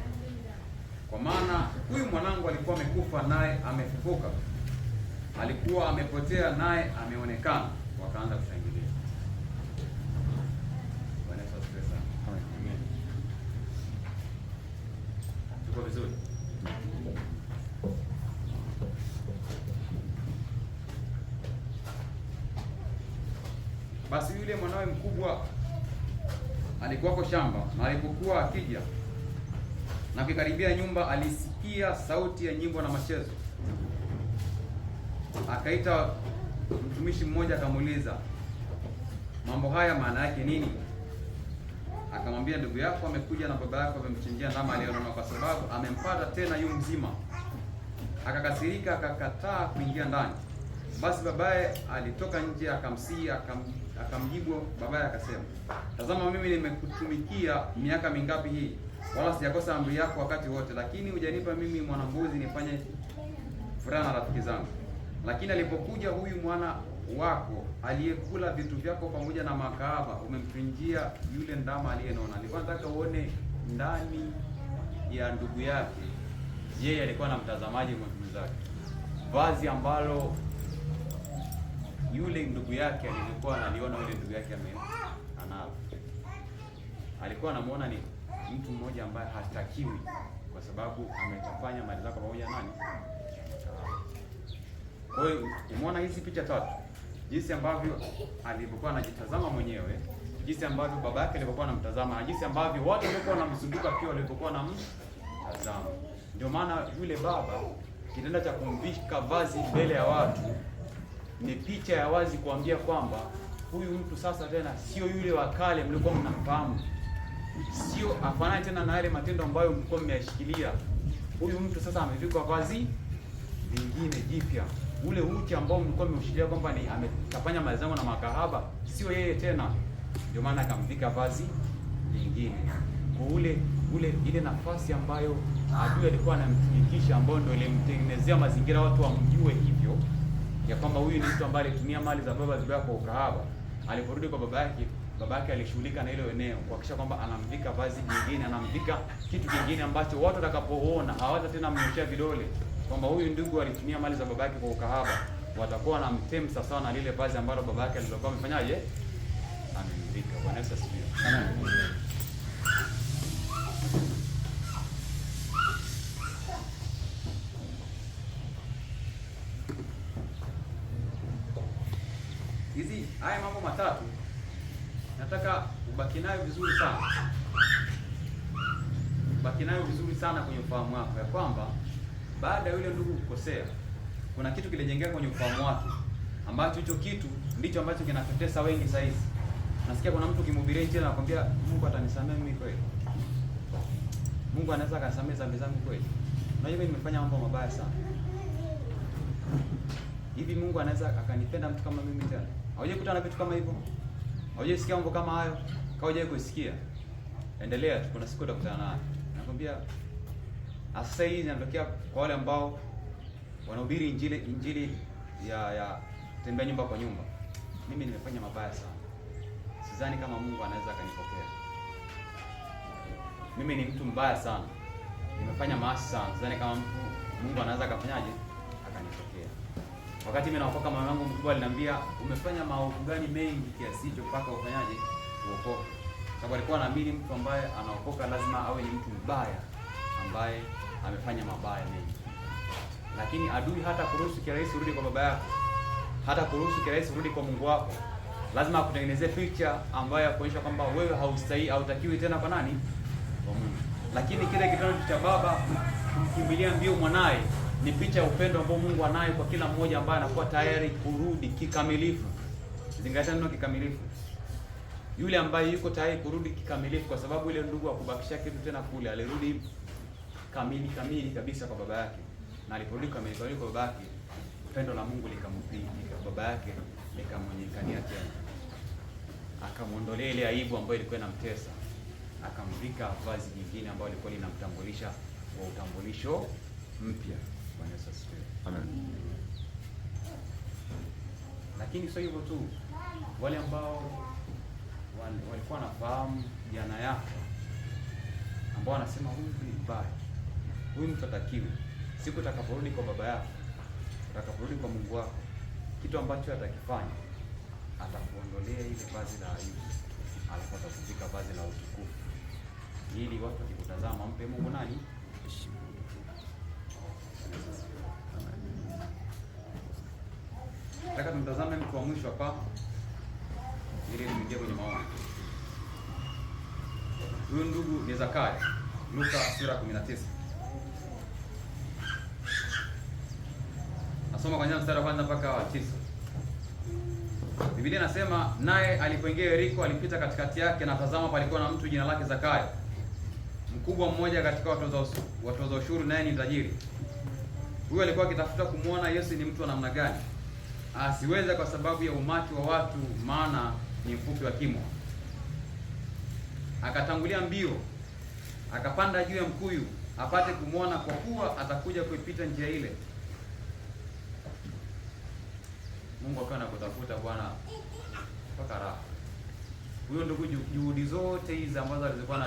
Kwa maana huyu mwanangu alikuwa amekufa naye amefufuka, alikuwa amepotea naye ameonekana. Wakaanza kushangilia. Bwana Yesu asifiwe sana. Amen. Tuko vizuri? Basi yule mwanawe mkubwa alikuwako shamba, na alipokuwa akija na kukaribia nyumba, alisikia sauti ya nyimbo na machezo. Akaita mtumishi mmoja, akamuuliza, mambo haya maana yake nini? Akamwambia, ndugu yako amekuja na baba yako amemchinjia ndama aliyonona, kwa sababu amempata tena yu mzima. Akakasirika, akakataa kuingia ndani. Basi babaye alitoka nje, akamsihi, akamjibu babaye akasema, tazama, mimi nimekutumikia miaka mingapi hii, wala sijakosa amri yako wakati wote, lakini hujanipa mimi mwanambuzi nifanye furaha na rafiki zangu. Lakini alipokuja huyu mwana wako aliyekula vitu vyako pamoja na makahaba, umemchinjia yule ndama aliyenona. Nilikuwa nataka uone ndani ya ndugu yake, yeye alikuwa na mtazamaji mwenzake, vazi ambalo yule ndugu yake alikuwa analiona, yule ndugu yake analo, alikuwa anamuona ni mtu mmoja ambaye hatakiwi, kwa sababu ametafanya mali zako pamoja nani. Kwa hiyo umeona hizi picha tatu, jinsi ambavyo alivyokuwa anajitazama mwenyewe, jinsi ambavyo baba yake alivyokuwa anamtazama, na jinsi ambavyo watu walikuwa wanamzunguka pia walivyokuwa wanamtazama. Ndio maana yule baba, kitendo cha kumvika vazi mbele ya watu ni picha ya wazi kuambia kwamba huyu mtu sasa tena sio yule wa kale mlikuwa mnafahamu, sio afanane tena na yale matendo ambayo mlikuwa mmeyashikilia. Huyu mtu sasa amevikwa vazi lingine jipya. Ule uchi ambao mlikuwa mmeshikilia kwamba ni ametafanya mali zangu na makahaba, sio yeye tena. Ndio maana akamvika vazi lingine. Kwa ile nafasi ambayo adui alikuwa anamtumikisha, ambayo ndio ilimtengenezea mazingira watu wamjue hivyo, ya kwamba huyu ni mtu ambaye alitumia mali za baba zake kwa ukahaba. Aliporudi kwa baba yake alishughulika na ile eneo kuhakikisha kwamba anamvika vazi jingine, anamvika kitu kingine ambacho watu watakapoona hawata tena mnyoshia vidole kwamba huyu ndugu alitumia mali za baba yake kwa ukahaba. Watakuwa na mtemsa sawa na lile vazi ambalo baba yake alilokuwa amefanyaje, amemvika. Bwana Yesu asifiwe. Amen. Haya mambo matatu nataka ubaki nayo vizuri sana. Ubaki nayo vizuri sana kwenye ufahamu wako, ya kwamba baada ya yule ndugu kukosea, kuna kitu kilijengeka kwenye ufahamu wake, ambacho hicho kitu ndicho ambacho kinatutesa wengi sasa hivi. Nasikia kuna mtu kimhubiria tena anakuambia, Mungu atanisamehe mimi kweli? Mungu anaweza akanisamehe dhambi zangu kweli? Unajua mimi nimefanya mambo mabaya sana. Hivi Mungu anaweza akanipenda mtu kama mimi tena? Haujai kutana na vitu kama hivyo? Haujai sikia mambo kama hayo? Kama hujai kusikia, endelea tu, kuna siku utakutana naye. Nakwambia sasa hii inatokea kwa wale ambao wanahubiri injili ya tembea nyumba kwa nyumba. Mimi nimefanya mabaya sana. Sidhani kama Mungu anaweza akanipokea. Mimi ni mtu mbaya sana. Nimefanya maasi sana. Sidhani kama Mungu anaweza akafanyaje akanipokea. Wakati mimi naokoka, mama yangu mkubwa aliniambia, umefanya maovu gani mengi kiasi hicho mpaka ufanyaje kuokoka, sababu alikuwa anaamini mtu ambaye anaokoka lazima awe ni mtu mbaya ambaye amefanya mabaya mengi. Lakini adui hata kuruhusu kirahisi urudi kwa baba yako, hata kuruhusu kirahisi urudi kwa Mungu wako. Lazima akutengenezee picha ambayo yakuonyesha kwamba wewe haustahili, hautakiwi tena kwa nani? Kwa Mungu. Lakini kile kitendo cha baba kumkimbilia mbio mwanae ni picha ya upendo ambao Mungu anayo kwa kila mmoja ambaye anakuwa tayari kurudi kikamilifu. Zingatia neno kikamilifu. Yule ambaye yuko tayari kurudi kikamilifu, kwa sababu ile ndugu akubakisha kitu tena kule, alirudi kamili kabisa kwa baba yake. Na aliporudi kamili kwa baba yake, pendo la Mungu likampiga baba yake, likamwonyekania tena. Akamuondolea ile aibu ambayo ilikuwa inamtesa. Akamvika vazi jingine ambalo lilikuwa linamtambulisha kwa utambulisho mpya. Bwana Yesu asifiwe. Amen. Lakini sio hivyo tu. Wale ambao walikuwa wanafahamu jana yako, ambao wanasema huyu ni mbaya, huyu mtu atakiwe, siku utakaporudi kwa baba yako, utakaporudi kwa Mungu wako, kitu ambacho atakifanya, atakuondolea ile vazi la aibu, alafu atakuvika vazi la utukufu, ili watu wakikutazama mpe Mungu nani? Heshima. Nataka tumtazame mtu wa mwisho hapa ili tuingie kwenye maombi. Huyu ndugu ni Zakayo. Luka sura 19. Nasoma kwanza mstari wa kwanza mpaka wa 9. Biblia inasema, naye alipoingia Yeriko alipita katikati yake, na tazama palikuwa na mtu jina lake Zakayo, mkubwa mmoja katika watoza ushuru, naye ni tajiri. Huyu alikuwa akitafuta kumwona Yesu ni mtu wa namna gani, asiweze kwa sababu ya umati wa watu, maana ni mfupi wa kimo. Akatangulia mbio, akapanda juu ya mkuyu apate kumwona, kwa kuwa atakuja kuipita njia ile. Mungu akawa anakutafuta Bwana mpaka raha. Huyo ndugu, juhudi zote hizi ambazo alizokuwa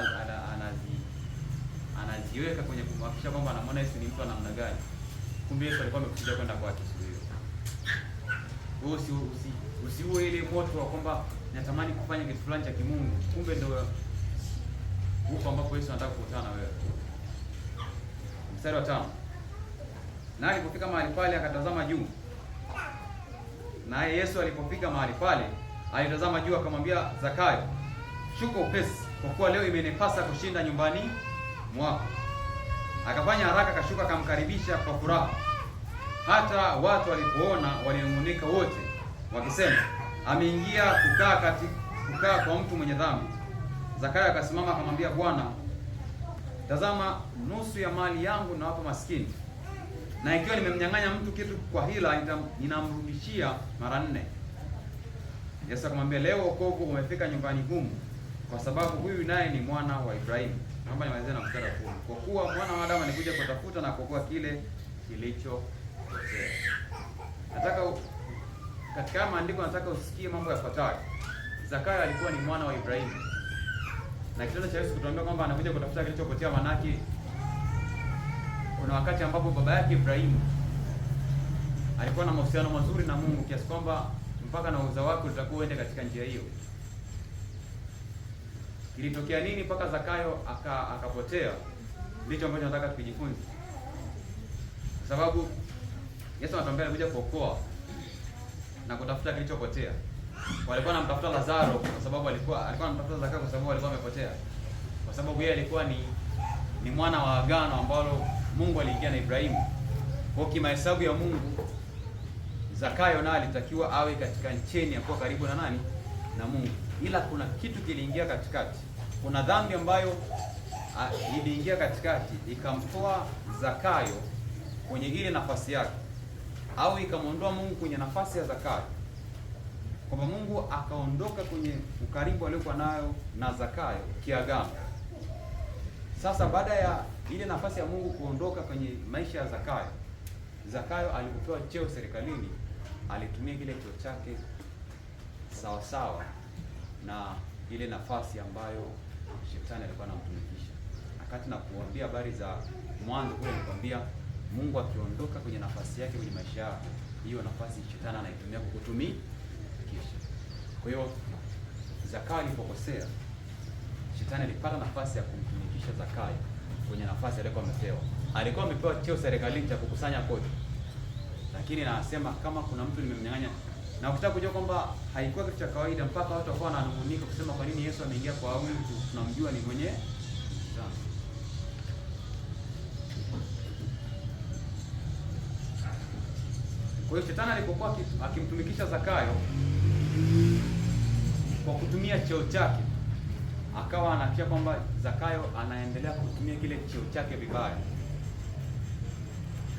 anaziweka kwenye kuhakikisha kwamba anamwona Yesu ni mtu wa namna gani, kumbe Yesu alikuwa amekuja kwenda kwake siku hiyo. Usiue ile moto wa kwamba natamani kufanya kitu fulani cha kimungu, kumbe ndio huko ambapo Yesu anataka kukutana na wewe. Mstari wa 5. Na alipofika mahali pale akatazama juu. Naye Yesu alipofika mahali pale alitazama juu, akamwambia Zakayo, shuka upesi, kwa kuwa leo imenipasa kushinda nyumbani mwako. Akafanya haraka, akashuka, akamkaribisha kwa furaha. Hata watu walipoona walinung'unika wote, wakisema, ameingia kukaa kwa mtu mwenye dhambi. Zakayo akasimama akamwambia Bwana, tazama, nusu ya mali yangu nawapa maskini, na ikiwa nimemnyang'anya mtu kitu kwa hila, ninamrudishia mara 4. Yesu akamwambia, leo wokovu umefika nyumbani humu, kwa sababu huyu naye ni mwana wa Ibrahimu. Naomba nimalizie na mstari wa 10. Kwa kuwa mwana wa Adamu alikuja kutafuta na kuokoa kile kilichopotea. Nataka katika maandiko nataka usikie mambo yafuatayo. Zakayo alikuwa ni mwana wa Ibrahimu. Na kitendo cha Yesu kutuambia kwamba anakuja kutafuta kilichopotea, manake kuna wakati ambapo baba yake Ibrahimu alikuwa na mahusiano mazuri na Mungu kiasi kwamba mpaka na uzao wake utakuwa uende katika njia hiyo. Ilitokea nini mpaka Zakayo akapotea? Ndicho ambacho nataka tukijifunze. Kwa sababu Yesu anatuambia alikuja kuokoa na kutafuta kilichopotea. Walikuwa wanamtafuta Lazaro kwa sababu alikuwa anamtafuta Zakayo kwa sababu alikuwa amepotea. Kwa sababu yeye alikuwa ni mwana wa agano ambalo Mungu aliingia na Ibrahimu. Kwa kimahesabu ya Mungu, Zakayo naye alitakiwa awe katika ncheni ya kuwa karibu na nani? Na Mungu. Ila kuna kitu kiliingia katikati. Kuna dhambi ambayo iliingia katikati ikamtoa Zakayo kwenye ile nafasi yake, au ikamwondoa Mungu kwenye nafasi ya Zakayo, kwamba Mungu akaondoka kwenye ukaribu aliokuwa nayo na Zakayo kiagano. Sasa baada ya ile nafasi ya Mungu kuondoka kwenye maisha ya Zakayo, Zakayo alipopewa cheo serikalini, alitumia kile cheo chake sawa sawa na ile nafasi ambayo shetani alikuwa anamtumikisha. Akati na kuambia habari za mwanzo kule, nikwambia Mungu akiondoka kwenye nafasi yake kwenye maisha yako, hiyo nafasi shetani anaitumia kukutumikisha. Kwa hiyo Zakayo alipokosea, Shetani alipata nafasi ya kumtumikisha Zakayo kwenye nafasi aliyokuwa amepewa. Alikuwa amepewa cheo serikalini cha kukusanya kodi, lakini anasema kama kuna mtu nimemnyang'anya. Na ukitaka kujua kwamba haikuwa kitu cha kawaida, mpaka watu wakawa wananung'unika kusema kwa nini Yesu ameingia kwa huyu mtu tunamjua ni mwenye dhambi. Kwa hiyo Shetani alipokuwa akimtumikisha Zakayo kwa kutumia cheo chake, akawa anafikia kwamba Zakayo anaendelea kutumia kile cheo chake vibaya.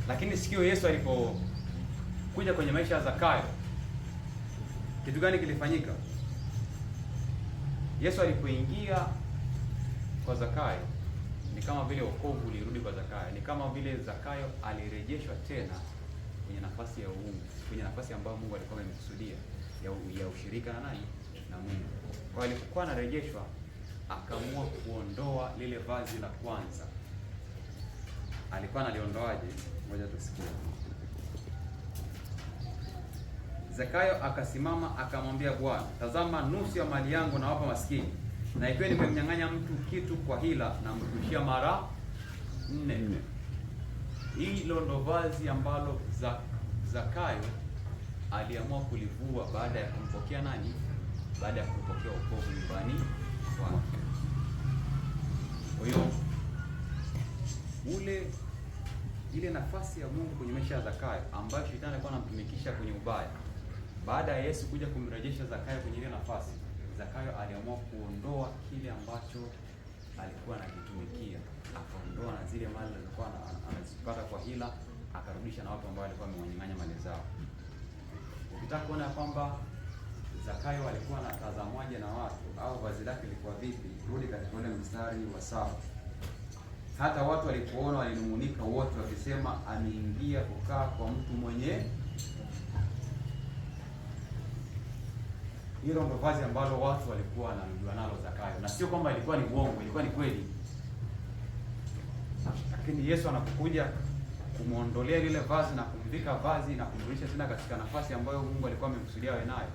Lakini sikio Yesu alipokuja kwenye maisha ya Zakayo, kitu gani kilifanyika? Yesu alipoingia kwa Zakayo, ni kama vile wokovu ulirudi kwa Zakayo. Ni kama vile Zakayo alirejeshwa tena kwenye nafasi ya uungu, kwenye nafasi ambayo Mungu alikuwa amemkusudia ya ushirika na nani? Na Mungu. Kwa alipokuwa anarejeshwa, akaamua kuondoa lile vazi la kwanza. Alikuwa analiondoaje? Ngoja tusikie. Zakayo akasimama akamwambia Bwana, tazama, nusu ya mali yangu nawapa maskini, na ikiwa nimemnyang'anya mtu kitu kwa hila, namrudishia mara 4. Hilo ndo vazi ambalo Zakayo aliamua kulivua baada ya kumpokea nani? Baada ya kupokea wokovu nyumbani kwake. Kwa hiyo ile nafasi ya Mungu kwenye maisha ya Zakayo ambayo Shetani alikuwa anamtumikisha kwenye ubaya, baada ya Yesu kuja kumrejesha Zakayo kwenye ile nafasi, Zakayo aliamua kuondoa kile ambacho alikuwa anakitumikia, akaondoa na zile mali alizokuwa anazipata kwa hila, akarudisha na watu ambao walikuwa wamewanyang'anya mali zao. Ukitaka kuona kwamba Zakayo alikuwa anatazamwaje na watu au vazi lake lilikuwa vipi, rudi katika ule mstari wa 7. Hata watu walipoona walinung'unika wote wakisema, ameingia kukaa kwa mtu mwenye. Hilo ndo vazi ambalo watu walikuwa wanamjua nalo Zakayo, na sio kwamba ilikuwa ni uongo, ilikuwa ni kweli. Lakini Yesu anapokuja kumuondolea lile vazi na kumvika vazi na kumrudisha tena katika nafasi ambayo Mungu alikuwa amemkusudia awe nayo,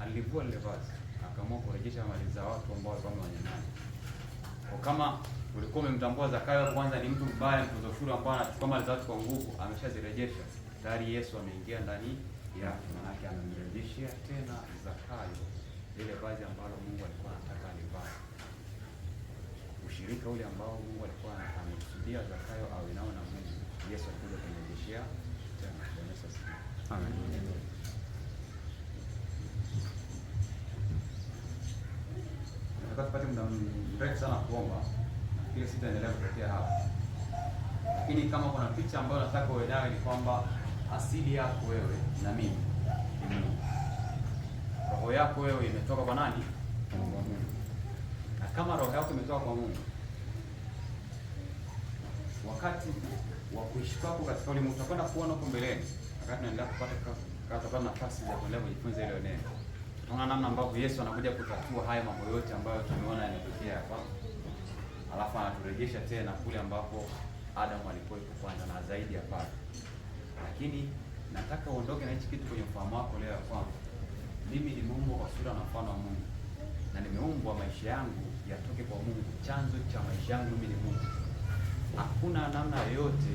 alivua lile vazi, akaamua kurejesha mali za watu ambao walikuwa wamewanyang'anya. Kwa kama ulikuwa umemtambua Zakayo kwanza ni mtu mbaya, mtoza ushuru ambao anachukua mali za watu kwa nguvu, ameshazirejesha tayari. Yesu ameingia ndani yake, manake amemrejeshia tena Zakayo lile vazi ambalo Mungu alikuwa anataka alivae. Ushirika ule ambao Mungu alikuwa amekusudia Zakayo awe nao na Mungu, Yesu alikuja kumrejeshea tena. Amen. Nataka tupate muda mrefu sana kuomba, nafikiri sitaendelea kutetea hapa. Lakini kama kuna picha ambayo nataka uwe nayo ni kwamba asili yako wewe na mimi ni Mungu. Roho yako wewe imetoka kwa nani? Kwa Mungu. Na kama roho yako imetoka kwa Mungu, wakati wa kuishi kwako katika ulimwengu utakwenda kuona huko mbeleni, wakati tunaendelea kupata nafasi ya kuendelea kujifunza ile neno. Tunaona namna ambavyo Yesu anakuja kutatua haya mambo yote ambayo tumeona yanatokea hapa. Alafu anaturejesha tena kule ambapo Adamu alipokuwa kwanza na zaidi ya pale. Lakini nataka uondoke na hichi kitu kwenye ufahamu wako leo, ya kwamba mimi nimeumbwa kwa sura na mfano wa Mungu, na nimeumbwa maisha yangu yatoke kwa Mungu. Chanzo cha maisha yangu mimi ni Mungu. Hakuna namna yoyote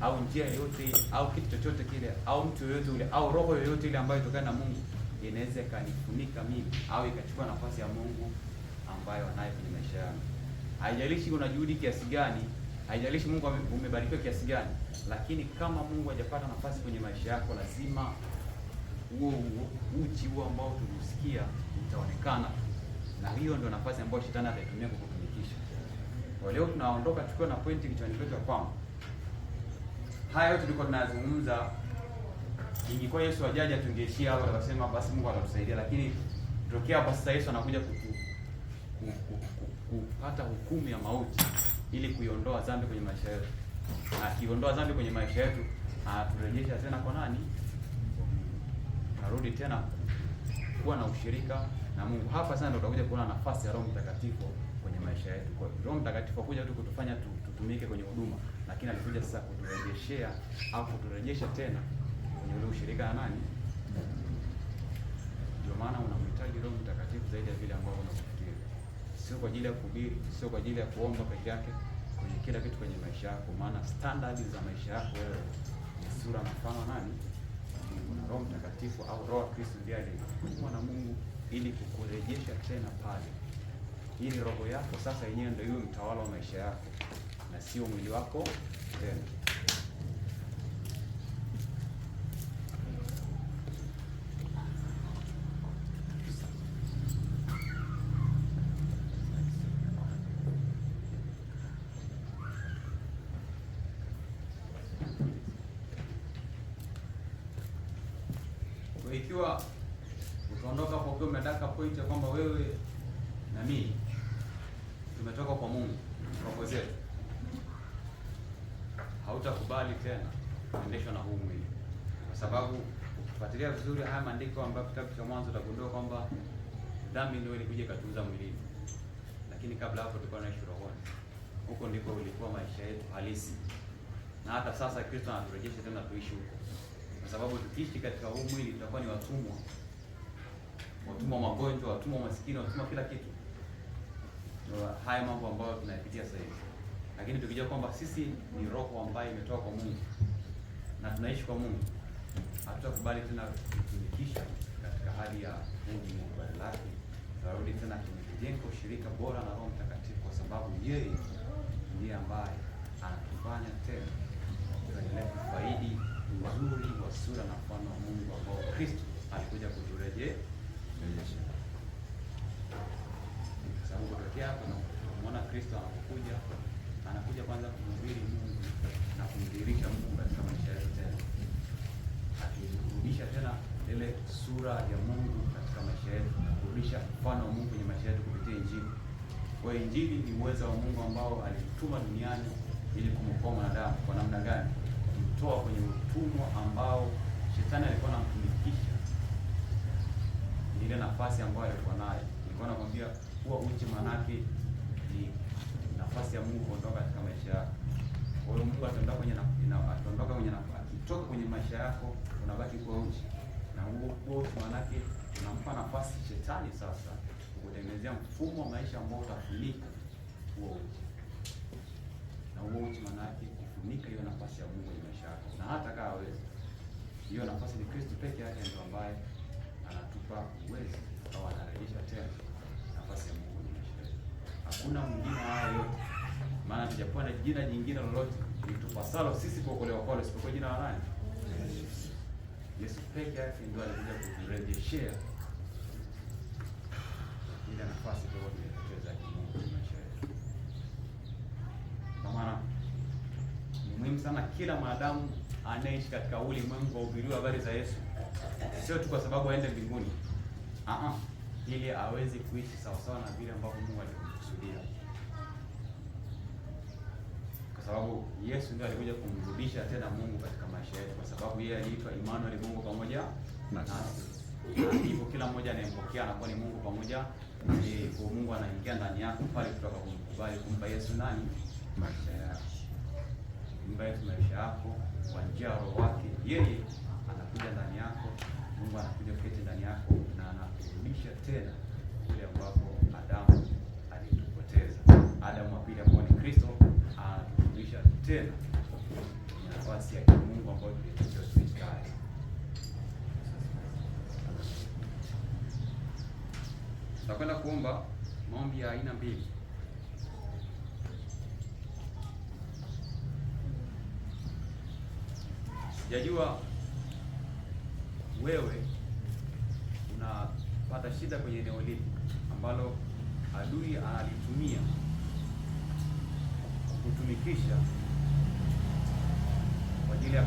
au njia yoyote au kitu chochote kile au mtu yoyote ule au roho yoyote ile ambayo itokana na Mungu inaweza ikanifunika mimi au ikachukua nafasi ya Mungu ambayo anayo kwenye maisha yangu. Haijalishi una juhudi kiasi gani, haijalishi Mungu umebarikiwa kiasi gani, lakini kama Mungu hajapata nafasi kwenye maisha yako, lazima huo uchi huo ambao tuliusikia utaonekana, na hiyo ndio nafasi ambayo Shetani ataitumia kukutumikisha. Kwa leo tunaondoka tukiwa na pointi kichwani kwetu kwamba haya yote tulikuwa tunazungumza, ingekuwa Yesu ajaja tungeishia hapo tukasema basi Mungu atatusaidia, lakini tokea hapa sasa Yesu anakuja kupata hukumu ya mauti ili kuiondoa dhambi kwenye maisha yetu. Na akiondoa dhambi kwenye maisha yetu, anaturejesha tena kwa nani? Narudi tena kuwa na ushirika na Mungu. Hapa sasa ndio tutakuja kuona nafasi ya Roho Mtakatifu kwenye maisha yetu. Kwa hiyo Roho Mtakatifu hakuja tu kutufanya tutumike kwenye huduma, lakini alikuja sasa kuturejeshea au kuturejesha tena kwenye ule ushirika na nani? Ndio maana unahitaji Roho Mtakatifu zaidi ya vile ambavyo unafikiri. Sio kwa ajili ya kuhubiri, sio kwa ajili ya kuomba peke yake, kwenye kila kitu kwenye maisha yako, maana standard za maisha yako wewe ni sura na mfano nani? Kuna Roho Mtakatifu au Roho wa Kristo ndiye aliyetumwa na Mungu ili kukurejesha tena pale, ili roho yako sasa yenyewe ndio iwe mtawala wa maisha yako na sio mwili wako tena. Ikiwa utaondoka hapo ukiwa umedaka point ya kwamba wewe na mimi tumetoka kwa Mungu roho zetu, hautakubali tena kuendeshwa na huu mwili, kwa sababu ukifuatilia vizuri haya maandiko ambayo kitabu cha Mwanzo utagundua kwamba dhambi ndio ilikuja katuuza mwilini, lakini kabla hapo tulikuwa tunaishi rohoni. Huko ndiko ulikuwa maisha yetu halisi, na hata sasa Kristo anaturejesha tena tuishi huko, kwa sababu tukiishi katika huu mwili tutakuwa ni watumwa wa magonjwa, watumwa wa maskini, watumwa kila kitu. Haya mambo ambayo tunayapitia sasa hivi. Lakini tukijua kwamba sisi ni roho ambayo imetoka kwa Mungu na tunaishi kwa Mungu, hatutakubali tena kutumikisha katika hali ya Mungu lake. Tunarudi tena kujenga ushirika bora na Roho Mtakatifu, kwa sababu yeye ndiye ambaye anatufanya tena tuendelee kufaidi uzuri wa sura na mfano wa Mungu ambao Kristo alikuja kuturejesha. Kwa sababu kutokea hapo tunamwona Kristo anakuja kwanza kumhubiri Mungu na kumdhihirisha Mungu katika maisha yetu tena, akirudisha tena ile sura ya Mungu katika maisha yetu na kurudisha mfano wa Mungu kwenye maisha yetu kupitia Injili. Kwa hiyo Injili ni uwezo wa Mungu ambao alituma duniani ili kumwokoa mwanadamu. Kwa namna gani? Kumtoa kwenye utumwa ambao shetani alikuwa anamtumikisha, ile nafasi ambayo alikuwa nayo. Nilikuwa nakwambia kuwa uchi manake ni nafasi ya Mungu kuondoka katika maisha yako. Kwa hiyo Mungu ataondoka kwenye akitoka kwenye maisha yako unabaki kuwa uchi. Na huo uchi manake unampa nafasi shetani sasa kukutengenezea mfumo wa maisha ambao utafunika huo uchi. Na huo uchi manake kufunika hiyo nafasi ya Mungu kwenye maisha yako. Na hata kama wewe hiyo nafasi ni Kristo peke yake ndio ambaye anatupa uwezo au anarejesha tena nafasi ya Mungu kwenye maisha yetu. Hakuna mwingine haya yote. Maana tujakuwa na jina jingine lolote litupasalo sisi kuokolewa kwalo isipokuwa jina la nani? Yesu peke yake ndio alikuja kuturejeshea ile nafasi kwa tumepoteza Mungu kwenye maisha yetu. Kwa maana ni muhimu sana kila mwanadamu anayeishi katika ulimwengu wahubiriwe habari za Yesu, sio tu kwa sababu aende mbinguni, ili aweze kuishi sawa sawa na vile ambavyo Mungu alikusudia, kwa sababu Yesu ndiye alikuja kumrudisha tena Mungu katika maisha yetu, kwa sababu yeye aliitwa Emmanuel, Mungu pamoja nasi. Hivyo kila mmoja anayempokea anakuwa ni Mungu pamoja naye. Kwa Mungu anaingia ndani yako pale kutoka kumkubali kumpa Yesu nani maisha yako. Kumpa Yesu maisha yako kwa njia ya Roho wake. Yeye anakuja ndani yako, Mungu anakuja kuketi ndani yako na anakurudisha tena kule ambapo Adamu alitupoteza. Adamu wa pili ambaye ni Kristo anaturudisha tena kwenye nafasi ya Mungu ambayo tulitakiwa tuishi nayo. Tutakwenda kuomba maombi ya aina mbili. Sijajua wewe unapata shida kwenye eneo lipi ambalo adui analitumia kutumikisha kwa ajili ya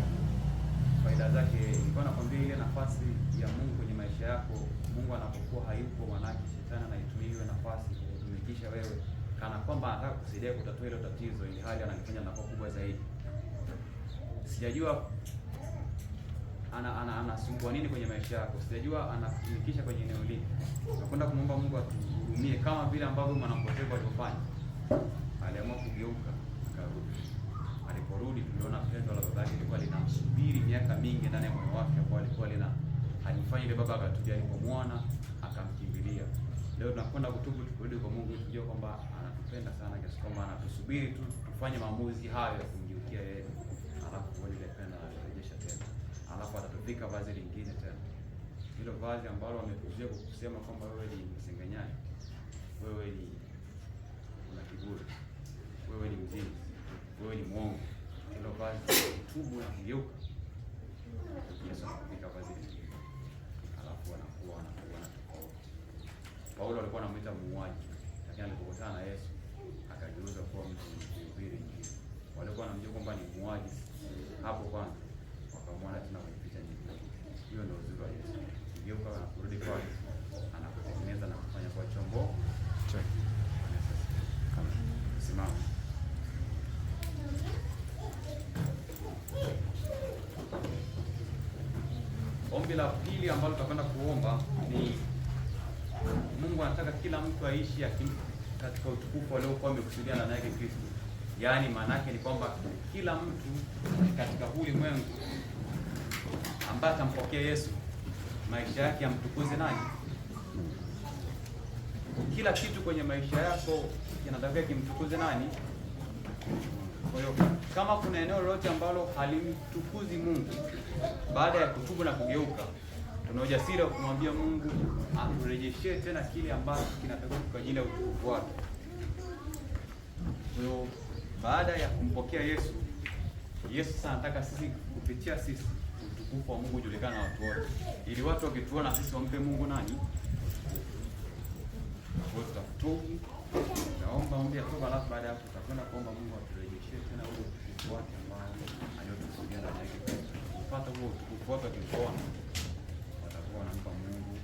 faida zake. Nilikuwa nakwambia ile nafasi ya Mungu kwenye maisha yako, Mungu anapokuwa hayupo, manake shetani anaitumia ile nafasi kutumikisha wewe kana kwamba anataka kusaidia kutatua ile tatizo, ili hali analifanya linakuwa kubwa zaidi. Sijajua anasumbua nini kwenye maisha yako. Sijajua anatumikisha kwenye eneo lipi. Nakwenda kumwomba Mungu atuhurumie kama vile ambavyo mwanampotevu alifanya. Aliamua kugeuka, akarudi. Aliporudi tuliona pendo la baba yake lilikuwa linamsubiri miaka mingi ndani ya moyo wake, kwa alikuwa halifanya ile baba akatuja. Alipomwona akamkimbilia. Leo tunakwenda kutubu, turudi kwa Mungu, tujue kwamba anatupenda sana kiasi kwamba anatusubiri tu tufanye maamuzi hayo ya kumgeukia yeye, alafu ile pendo atarejesha tena, alafu atatuvika vazi lingine tena, hilo vazi ambalo amekuja kusema kwamba wewe ni msengenyaji, wewe ni una kiburi, wewe ni mzinzi, wewe ni mwongo. Hilo vazi tubu na kugeuka, Yesu anakuvika vazi lingine, alafu anakuwa na tofauti. Paulo alikuwa anamuita muuaji, lakini alipokutana na Yesu akageuza kuwa mtu mhubiri Injili. Walikuwa wanamjua kwamba ni muuaji hapo kwanza, wakamwona tena kwenye picha nyingine. Hiyo ndio uzuri wa Yesu. Kigeuka na kurudi kwake, anakutengeneza na kufanya kwa chombo chake. Simama. Ombi la pili ambalo tutakwenda kuomba ni Mungu anataka kila mtu aishi katika utukufu aliokuwa amekusudia ndani yake Kristo. Yaani maana yake ni kwamba kila mtu katika ulimwengu ambaye atampokea Yesu, maisha yake yamtukuze nani? Kila kitu kwenye maisha yako kinatakiwa kimtukuze nani? Kwa hiyo kama kuna eneo lolote ambalo halimtukuzi Mungu, baada ya kutubu na kugeuka, tuna ujasiri wa kumwambia Mungu aturejeshe tena kile ambacho kinatakiwa kwa ajili ya utukufu wake. Kwa hiyo baada ya kumpokea Yesu, Yesu sasa anataka sisi kupitia sisi utukufu wa Mungu ujulikane na watu wote, ili watu wakituona sisi wampe Mungu nani? Kwa hiyo tutatubu, naomba ombi ya toba, alafu baada ya hapo tutakwenda kuomba Mungu aturejeshe tena ule utukufu wake ambao aliotusudia ndani yake. Kupata huo utukufu wake akiona watakuwa wanampa Mungu